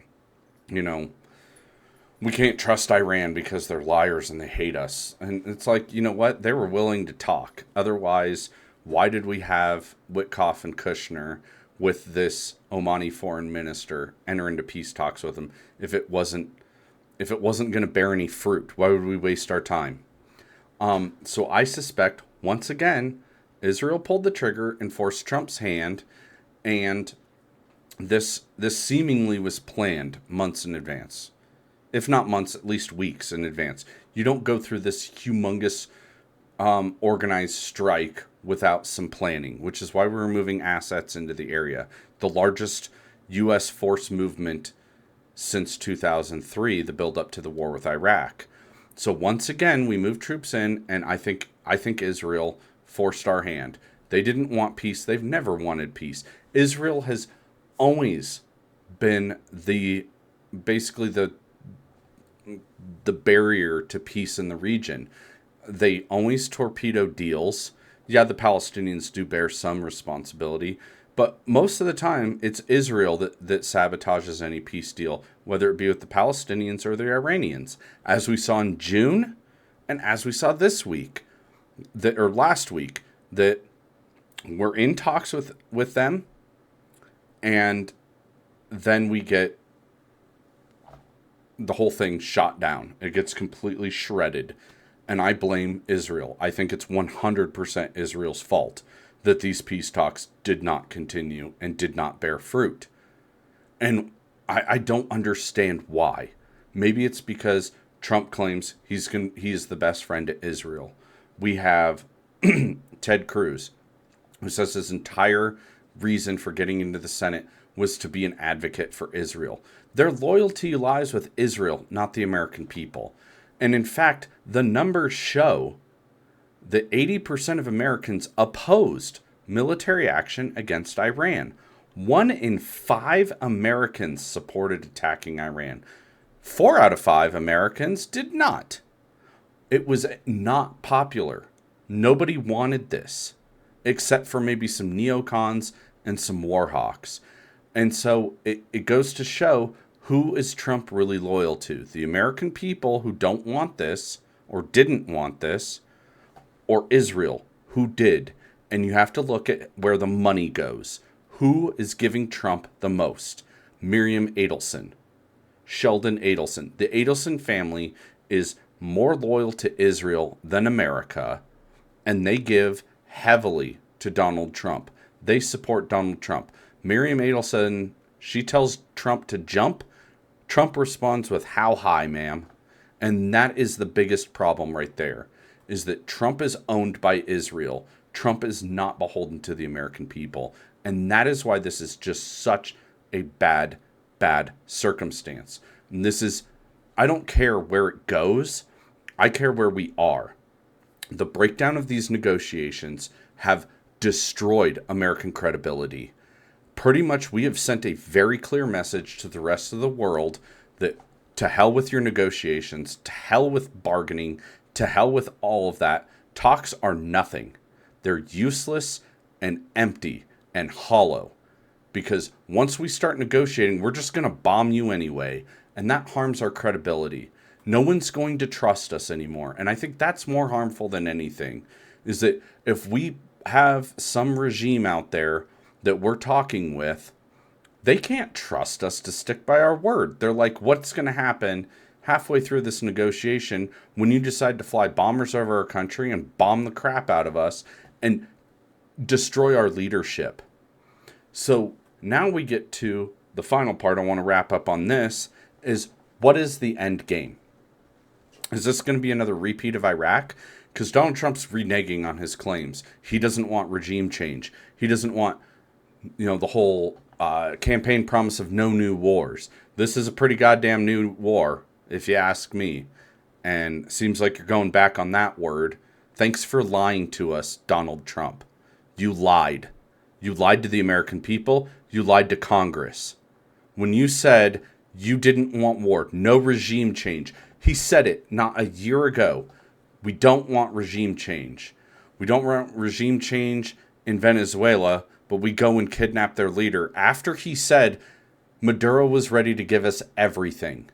trust Iran because they're liars and they hate us. And it's like, you know what? They were willing to talk. Otherwise, why did we have Witkoff and Kushner with this Omani foreign minister enter into peace talks with him if it wasn't going to bear any fruit? Why would we waste our time? So I suspect, once again, Israel pulled the trigger and forced Trump's hand, and this seemingly was planned months in advance. If not months, at least weeks in advance. You don't go through this humongous organized strike without some planning, which is why we're moving assets into the area. The largest U.S. force movement since 2003, the build-up to the war with Iraq. So once again, we moved troops in, and I think Israel forced our hand. They didn't want peace. They've never wanted peace. Israel has always been basically the barrier to peace in the region. They always torpedo deals. Yeah, the Palestinians do bear some responsibility, but most of the time it's Israel that sabotages any peace deal, whether it be with the Palestinians or the Iranians, as we saw in June and as we saw this week, last week, that we're in talks with them, and then we get the whole thing shot down. It gets completely shredded. And I blame Israel. I think it's 100% Israel's fault that these peace talks did not continue and did not bear fruit. And I don't understand why. Maybe it's because Trump claims he is the best friend to Israel. We have Ted Cruz, who says his entire reason for getting into the Senate was to be an advocate for Israel. Their loyalty lies with Israel, not the American people. And in fact, the numbers show that 80% of Americans opposed military action against Iran. 1 in 5 Americans supported attacking Iran. 4 out of 5 Americans did not. It was not popular. Nobody wanted this, except for maybe some neocons and some war hawks. And so it goes to show Who is Trump really loyal to? The American people who don't want this or didn't want this, or Israel who did? And you have to look at where the money goes. Who is giving Trump the most? Miriam Adelson, Sheldon Adelson. The Adelson family is more loyal to Israel than America, and they give heavily to Donald Trump. They support Donald Trump. Miriam Adelson, she tells Trump to jump. Trump responds with, "How high, ma'am?" And that is the biggest problem right there, is that Trump is owned by Israel. Trump is not beholden to the American people. And that is why this is just such a bad, bad circumstance. And this is, I don't care where it goes. I care where we are. The breakdown of these negotiations have destroyed American credibility. Pretty much we have sent a very clear message to the rest of the world that to hell with your negotiations, to hell with bargaining, to hell with all of that. Talks are nothing. They're useless and empty and hollow. Because once we start negotiating, we're just going to bomb you anyway. And that harms our credibility. No one's going to trust us anymore. And I think that's more harmful than anything. Is that if we have some regime out there that we're talking with, they can't trust us to stick by our word. They're like, what's going to happen halfway through this negotiation when you decide to fly bombers over our country and bomb the crap out of us and destroy our leadership? So now we get to the final part. I want to wrap up on this is, what is the end game? Is this going to be another repeat of Iraq? Because Donald Trump's reneging on his claims. He doesn't want regime change. He doesn't want, the whole campaign promise of no new wars. This is a pretty goddamn new war, if you ask me. And seems like you're going back on that word. Thanks for lying to us, Donald Trump. You lied. You lied to the American people. You lied to Congress. When you said you didn't want war, no regime change, he said it not a year ago. We don't want regime change. We don't want regime change in Venezuela, but we go and kidnap their leader after he said Maduro was ready to give us everything.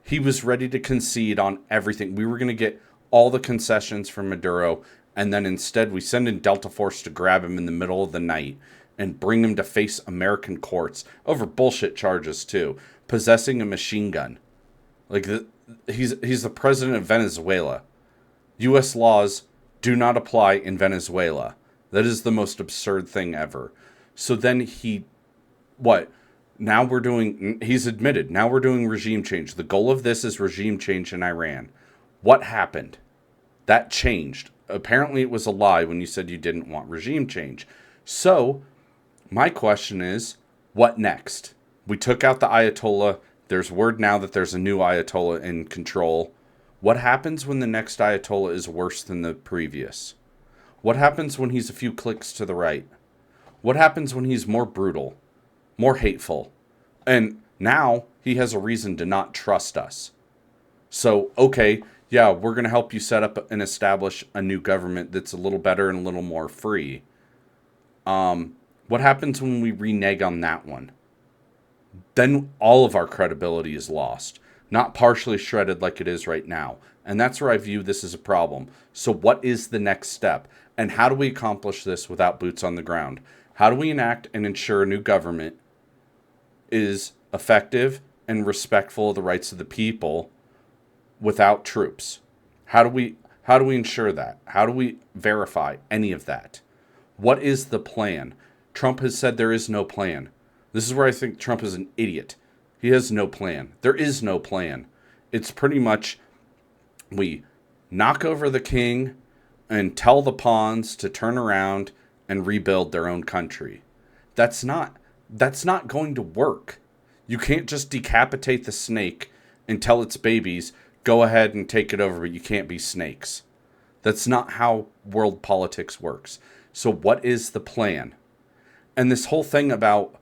He was ready to concede on everything. We were going to get all the concessions from Maduro, and then instead we send in Delta Force to grab him in the middle of the night and bring him to face American courts over bullshit charges too, possessing a machine gun. Like he's the president of Venezuela. U.S. laws do not apply in Venezuela. That is the most absurd thing ever. So then he's admitted, now we're doing regime change. The goal of this is regime change in Iran. What happened? That changed. Apparently it was a lie when you said you didn't want regime change. So my question is, what next? We took out the Ayatollah. There's word now that there's a new Ayatollah in control. What happens when the next Ayatollah is worse than the previous? What happens when he's a few clicks to the right? What happens when he's more brutal, more hateful? And now he has a reason to not trust us. So, okay, yeah, we're going to help you set up and establish a new government that's a little better and a little more free. What happens when we renege on that one? Then all of our credibility is lost. Not partially shredded like it is right now. And that's where I view this as a problem. So what is the next step? And how do we accomplish this without boots on the ground? How do we enact and ensure a new government is effective and respectful of the rights of the people without troops? How do we ensure that? How do we verify any of that? What is the plan? Trump has said there is no plan. This is where I think Trump is an idiot. He has no plan. There is no plan. It's pretty much we knock over the king and tell the pawns to turn around and rebuild their own country. That's not going to work. You can't just decapitate the snake and tell its babies, go ahead and take it over, but you can't be snakes. That's not how world politics works. So what is the plan? And this whole thing about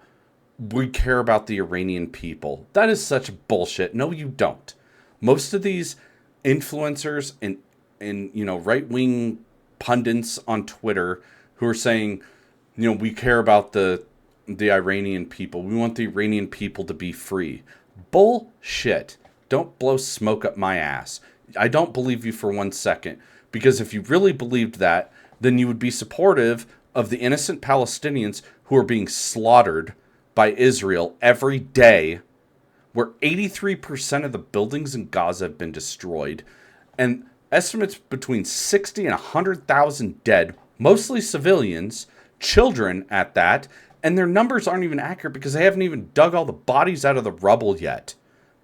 we care about the Iranian people, that is such bullshit. No, you don't. Most of these influencers and right-wing pundits on Twitter who are saying, we care about the Iranian people. We want the Iranian people to be free. Bullshit. Don't blow smoke up my ass. I don't believe you for 1 second. Because if you really believed that, then you would be supportive of the innocent Palestinians who are being slaughtered by Israel every day, where 83% of the buildings in Gaza have been destroyed, and estimates between 60 and 100,000 dead, mostly civilians, children at that, and their numbers aren't even accurate because they haven't even dug all the bodies out of the rubble yet.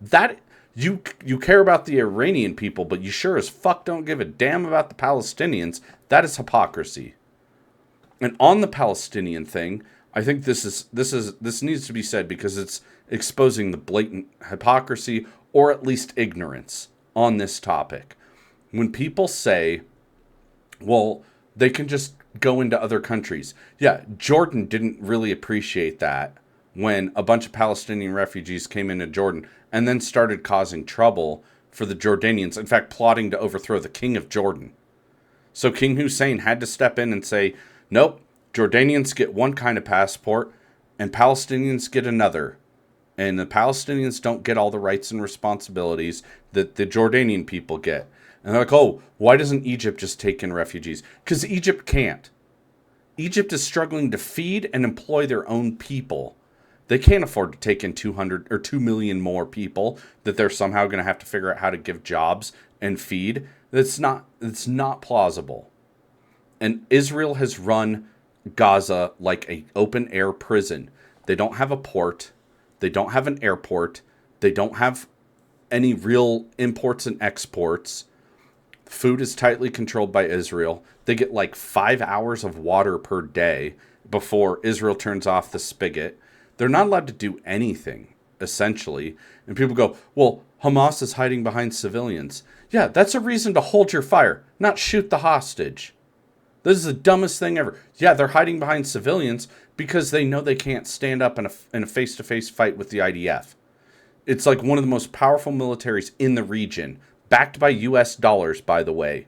That you care about the Iranian people, but you sure as fuck don't give a damn about the Palestinians. That is hypocrisy. And on the Palestinian thing, I think this needs to be said because it's exposing the blatant hypocrisy or at least ignorance on this topic. When people say, well, they can just go into other countries. Yeah, Jordan didn't really appreciate that when a bunch of Palestinian refugees came into Jordan and then started causing trouble for the Jordanians, in fact, plotting to overthrow the king of Jordan. So King Hussein had to step in and say, nope, Jordanians get one kind of passport and Palestinians get another. And the Palestinians don't get all the rights and responsibilities that the Jordanian people get. And they're like, oh, why doesn't Egypt just take in refugees? Because Egypt can't. Egypt is struggling to feed and employ their own people. They can't afford to take in 200 or 2 million more people that they're somehow going to have to figure out how to give jobs and feed. It's not plausible. And Israel has run Gaza like an open air prison. They don't have a port. They don't have an airport. They don't have any real imports and exports. Food is tightly controlled by Israel. They get like 5 hours of water per day before Israel turns off the spigot. They're not allowed to do anything, essentially. And people go, well, Hamas is hiding behind civilians. Yeah, that's a reason to hold your fire, not shoot the hostage. This is the dumbest thing ever. Yeah, they're hiding behind civilians because they know they can't stand up in a face-to-face fight with the IDF. It's like one of the most powerful militaries in the region, backed by US dollars, by the way,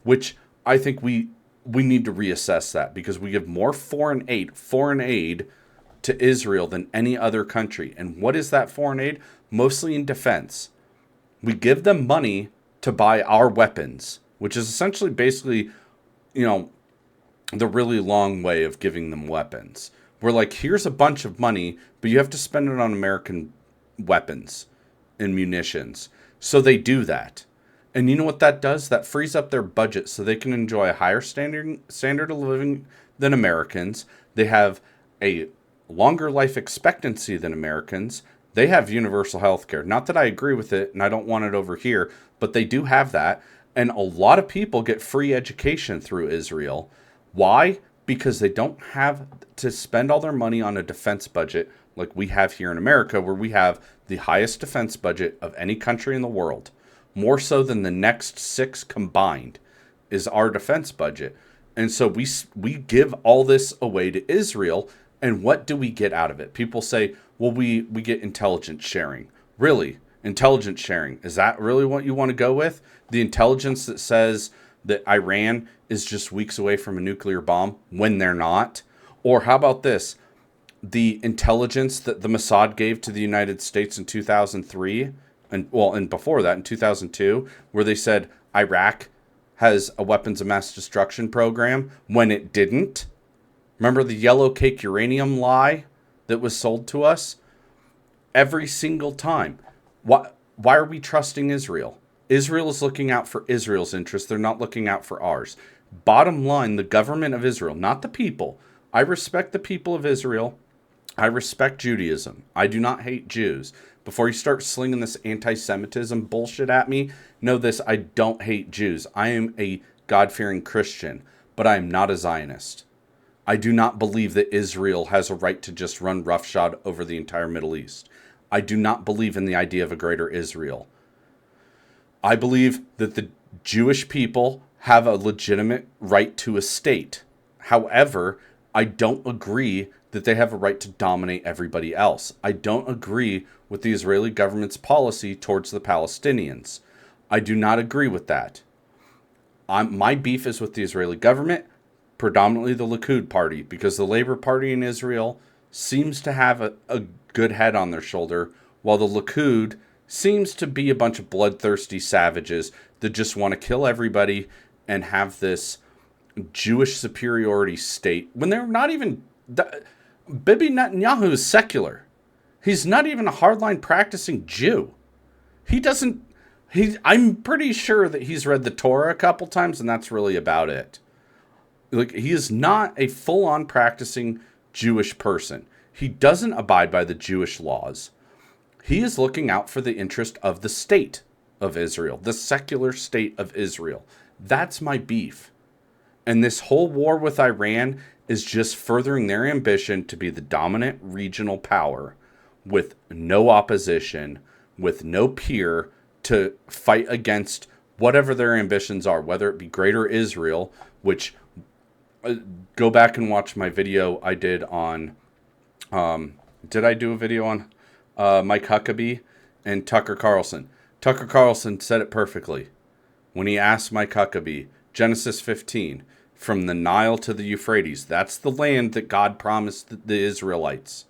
which I think we need to reassess that because we give more foreign aid to Israel than any other country. And what is that foreign aid? Mostly in defense. We give them money to buy our weapons, which is essentially basically, the really long way of giving them weapons. We're like, here's a bunch of money, but you have to spend it on American weapons and munitions. So they do that. And you know what that does? That frees up their budget so they can enjoy a higher standard of living than Americans. They have a longer life expectancy than Americans. They have universal health care. Not that I agree with it and I don't want it over here, but they do have that. And a lot of people get free education through Israel. Why? Because they don't have to spend all their money on a defense budget like we have here in America, where we have the highest defense budget of any country in the world. More so than the next 6 combined is our defense budget. And so we give all this away to Israel. And what do we get out of it? People say, well, we get intelligence sharing. Really? Intelligence sharing. Is that really what you want to go with? The intelligence that says that Iran is just weeks away from a nuclear bomb when they're not? Or how about this? The intelligence that the Mossad gave to the United States in 2003, and before that in 2002, where they said Iraq has a weapons of mass destruction program when it didn't. Remember the yellow cake uranium lie that was sold to us? Every single time. Why are we trusting Israel? Israel is looking out for Israel's interests. They're not looking out for ours. Bottom line, the government of Israel, not the people. I respect the people of Israel. I respect Judaism. I do not hate Jews. Before you start slinging this anti-Semitism bullshit at me, know this, I don't hate Jews. I am a God-fearing Christian, but I am not a Zionist. I do not believe that Israel has a right to just run roughshod over the entire Middle East. I do not believe in the idea of a greater Israel. I believe that the Jewish people have a legitimate right to a state. However, I don't agree that they have a right to dominate everybody else. I don't agree with the Israeli government's policy towards the Palestinians. I do not agree with that. My beef is with the Israeli government, predominantly the Likud party, because the Labor Party in Israel seems to have a good head on their shoulder while the Likud seems to be a bunch of bloodthirsty savages that just want to kill everybody and have this Jewish superiority state when they're not even... Bibi Netanyahu is secular. He's not even a hardline practicing Jew. He doesn't... I'm pretty sure that he's read the Torah a couple times, and that's really about it. Like, he is not a full-on practicing Jewish person. He doesn't abide by the Jewish laws. He is looking out for the interest of the state of Israel, the secular state of Israel. That's my beef. And this whole war with Iran is just furthering their ambition to be the dominant regional power with no opposition, with no peer to fight against whatever their ambitions are, whether it be Greater Israel, which go back and watch my video I did on, did I do a video on Mike Huckabee and Tucker Carlson? Tucker Carlson said it perfectly when he asked Mike Huckabee, Genesis 15, from the Nile to the Euphrates, that's the land that God promised the Israelites.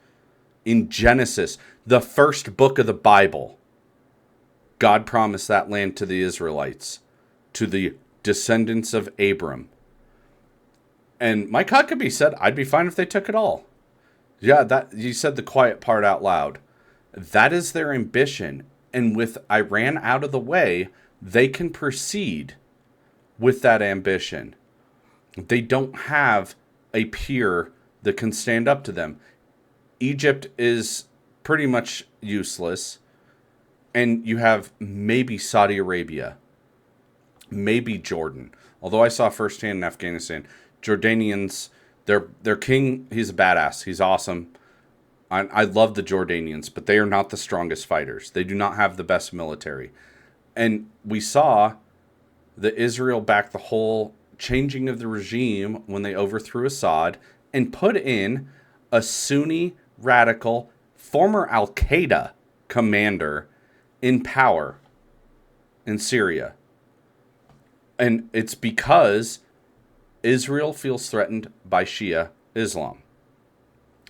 In Genesis, the first book of the Bible, God promised that land to the Israelites, to the descendants of Abram. And Mike Huckabee said, I'd be fine if they took it all. Yeah, that you said the quiet part out loud. That is their ambition. And with Iran out of the way, they can proceed with that ambition. They don't have a peer that can stand up to them. Egypt is pretty much useless. And you have maybe Saudi Arabia, maybe Jordan. Although I saw firsthand in Afghanistan, Jordanians, their king, he's a badass. He's awesome. I love the Jordanians, but they are not the strongest fighters. They do not have the best military. And we saw that Israel backed the whole changing of the regime when they overthrew Assad and put in a Sunni radical former Al-Qaeda commander in power in Syria. And it's because Israel feels threatened by Shia Islam.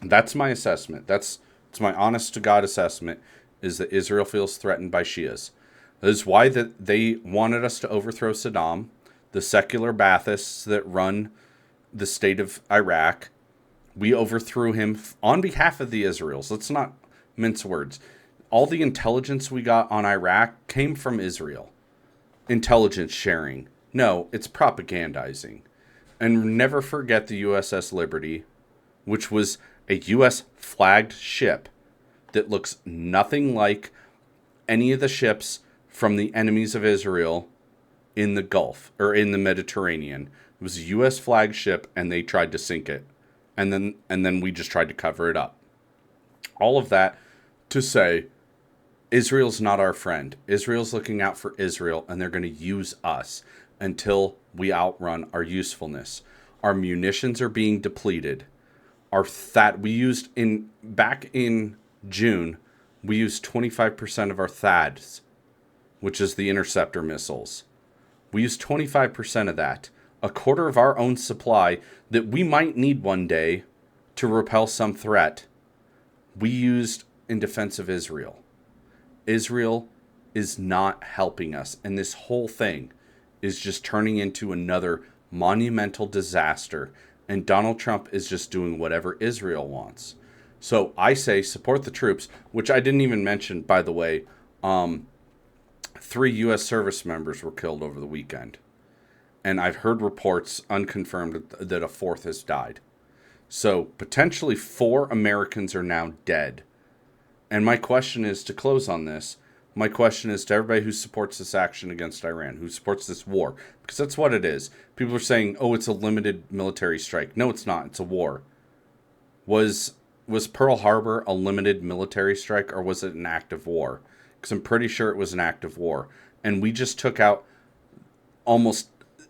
That's my assessment. It's my honest to God assessment, is that Israel feels threatened by Shias. That is why that they wanted us to overthrow Saddam, the secular Baathists that run the state of Iraq. We overthrew him on behalf of the Israels. Let's not mince words. All the intelligence we got on Iraq came from Israel. Intelligence sharing. No, it's propagandizing. And never forget the USS Liberty, which was a U.S. flagged ship that looks nothing like any of the ships from the enemies of Israel in the Gulf or in the Mediterranean. It was a U.S. flagged ship, and they tried to sink it. And then we just tried to cover it up. All of that to say, Israel's not our friend. Israel's looking out for Israel, and they're going to use us until we outrun our usefulness. Our munitions are being depleted. Back in June, we used 25% of our THAADs, which is the interceptor missiles. We used 25% of that, a quarter of our own supply that we might need one day to repel some threat. We used in defense of Israel. Israel is not helping us, and this whole thing is just turning into another monumental disaster, and Donald Trump is just doing whatever Israel wants. So I say support the troops, which I didn't even mention, by the way. 3 U.S. service members were killed over the weekend, and I've heard reports, unconfirmed, that a 4th has died. So potentially 4 Americans are now dead. And my question is, to close on this, my question is to everybody who supports this action against Iran, who supports this war, because that's what it is. People are saying, oh, it's a limited military strike. No, it's not. It's a war. Was Pearl Harbor a limited military strike, or was it an act of war? Because I'm pretty sure it was an act of war. And we just took out almost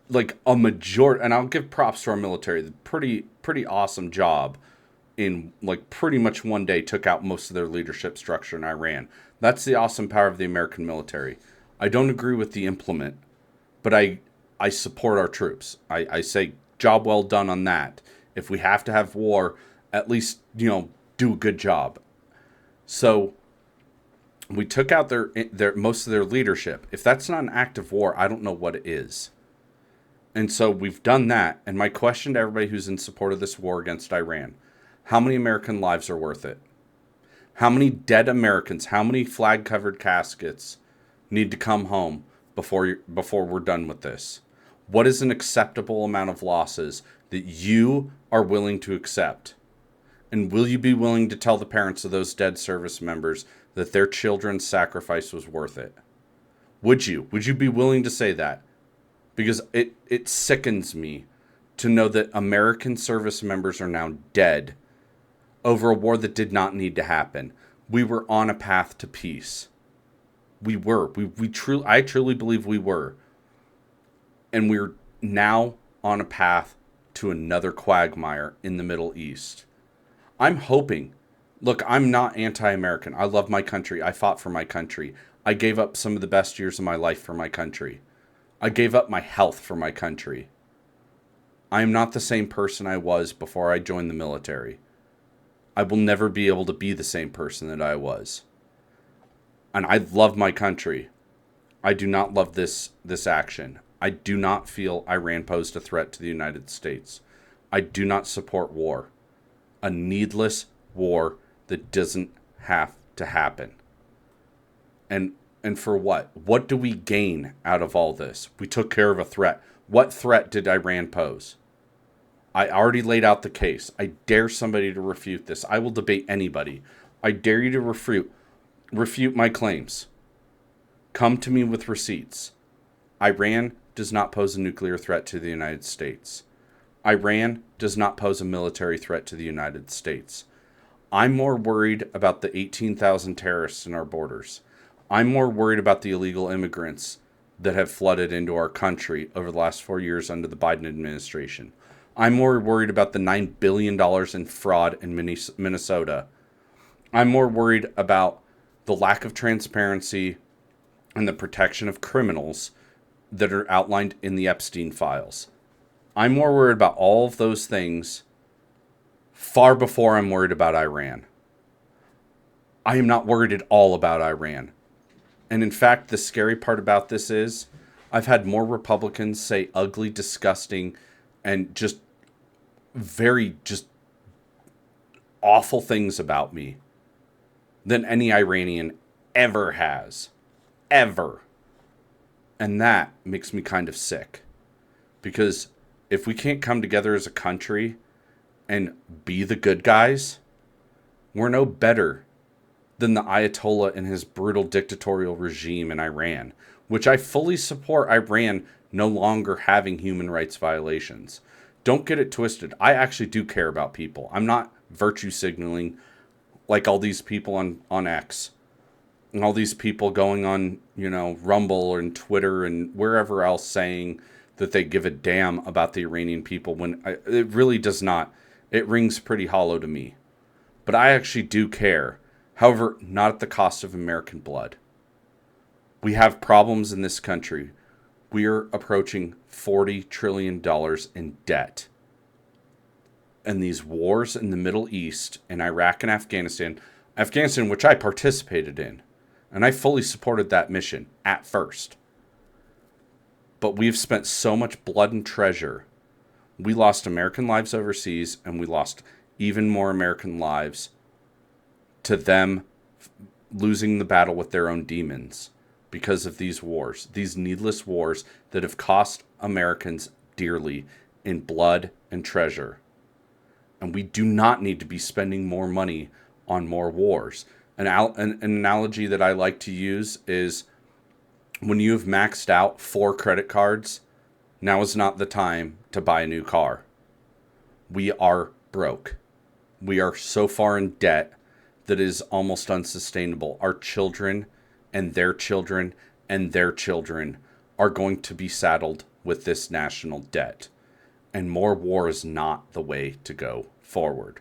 like a majority, and I'll give props to our military, the pretty awesome job in like pretty much one day took out most of their leadership structure in Iran. That's the awesome power of the American military. I don't agree with the implement, but I support our troops. I say job well done on that. If we have to have war, at least, do a good job. So We took out their most of their leadership. If that's not an act of war, I don't know what it is. And so we've done that. And my question to everybody who's in support of this war against Iran, how many American lives are worth it? How many dead Americans, how many flag-covered caskets need to come home before we're done with this? What is an acceptable amount of losses that you are willing to accept? And will you be willing to tell the parents of those dead service members that their children's sacrifice was worth it? Would you? Would you be willing to say that? Because it sickens me to know that American service members are now dead over a war that did not need to happen. We were on a path to peace. We were. I truly believe we were. And we're now on a path to another quagmire in the Middle East. I'm hoping, look, I'm not anti-American. I love my country. I fought for my country. I gave up some of the best years of my life for my country. I gave up my health for my country. I am not the same person I was before I joined the military. I will never be able to be the same person that I was. And I love my country. I do not love this action. I do not feel Iran posed a threat to the United States. I do not support war. A needless war that doesn't have to happen. And for what? What do we gain out of all this? We took care of a threat. What threat did Iran pose? I already laid out the case. I dare somebody to refute this. I will debate anybody. I dare you to refute my claims. Come to me with receipts. Iran does not pose a nuclear threat to the United States. Iran does not pose a military threat to the United States. I'm more worried about the 18,000 terrorists in our borders. I'm more worried about the illegal immigrants that have flooded into our country over the last 4 years under the Biden administration. I'm more worried about the $9 billion in fraud in Minnesota. I'm more worried about the lack of transparency and the protection of criminals that are outlined in the Epstein files. I'm more worried about all of those things far before I'm worried about Iran. I am not worried at all about Iran. And in fact, the scary part about this is I've had more Republicans say ugly, disgusting, and just awful things about me than any Iranian ever has. Ever. And that makes me kind of sick. Because if we can't come together as a country and be the good guys, we're no better than the Ayatollah and his brutal dictatorial regime in Iran, which I fully support Iran no longer having human rights violations. Don't get it twisted. I actually do care about people. I'm not virtue signaling like all these people on X and all these people going on, Rumble and Twitter and wherever else saying that they give a damn about the Iranian people when it really does not. It rings pretty hollow to me. But I actually do care. However, not at the cost of American blood. We have problems in this country. We are approaching $40 trillion in debt. And these wars in the Middle East, in Iraq and Afghanistan, which I participated in, and I fully supported that mission at first. But we've spent so much blood and treasure. We lost American lives overseas, and we lost even more American lives to them losing the battle with their own demons because of these wars, these needless wars that have cost Americans dearly in blood and treasure. And we do not need to be spending more money on more wars. An analogy that I like to use is when you have maxed out 4 credit cards, now is not the time to buy a new car. We are broke. We are so far in debt that is almost unsustainable. Our children and their children and their children are going to be saddled with this national debt. And more war is not the way to go forward.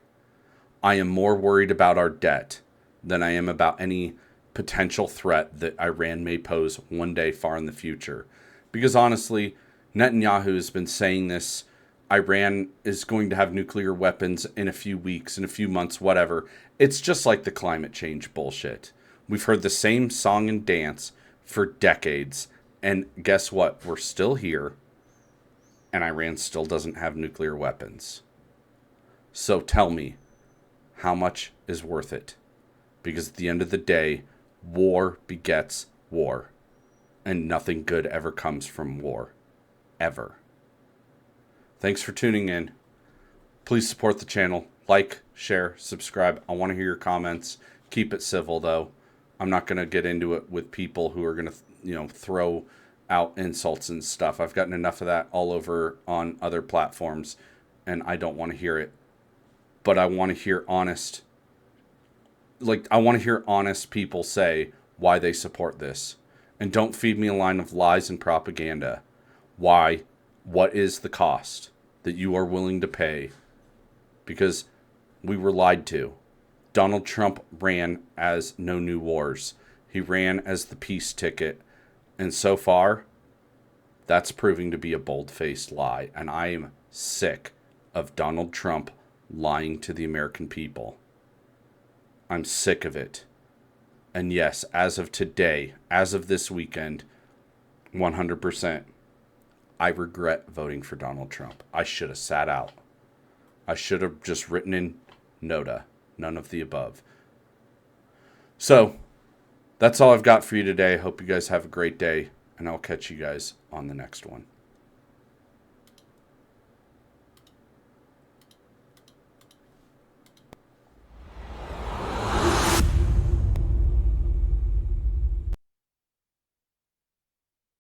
I am more worried about our debt than I am about any potential threat that Iran may pose one day far in the future. Because honestly, Netanyahu has been saying this. Iran is going to have nuclear weapons in a few weeks, in a few months, whatever. It's just like the climate change bullshit. We've heard the same song and dance for decades. And guess what? We're still here. And Iran still doesn't have nuclear weapons. So tell me, how much is worth it? Because at the end of the day, war begets war. And nothing good ever comes from war. Ever. Thanks for tuning in. Please support the channel. Like, share, subscribe. I want to hear your comments. Keep it civil, though. I'm not going to get into it with people who are going to, throw out insults and stuff. I've gotten enough of that all over on other platforms, and I don't want to hear it. But I want to hear honest people say why they support this. And don't feed me a line of lies and propaganda. Why? What is the cost that you are willing to pay? Because we were lied to. Donald Trump ran as no new wars. He ran as the peace ticket. And so far, that's proving to be a bold-faced lie. And I am sick of Donald Trump lying to the American people. I'm sick of it. And yes, as of today, as of this weekend, 100%, I regret voting for Donald Trump. I should have sat out. I should have just written in NOTA. None of the above. So, that's all I've got for you today. Hope you guys have a great day, and I'll catch you guys on the next one.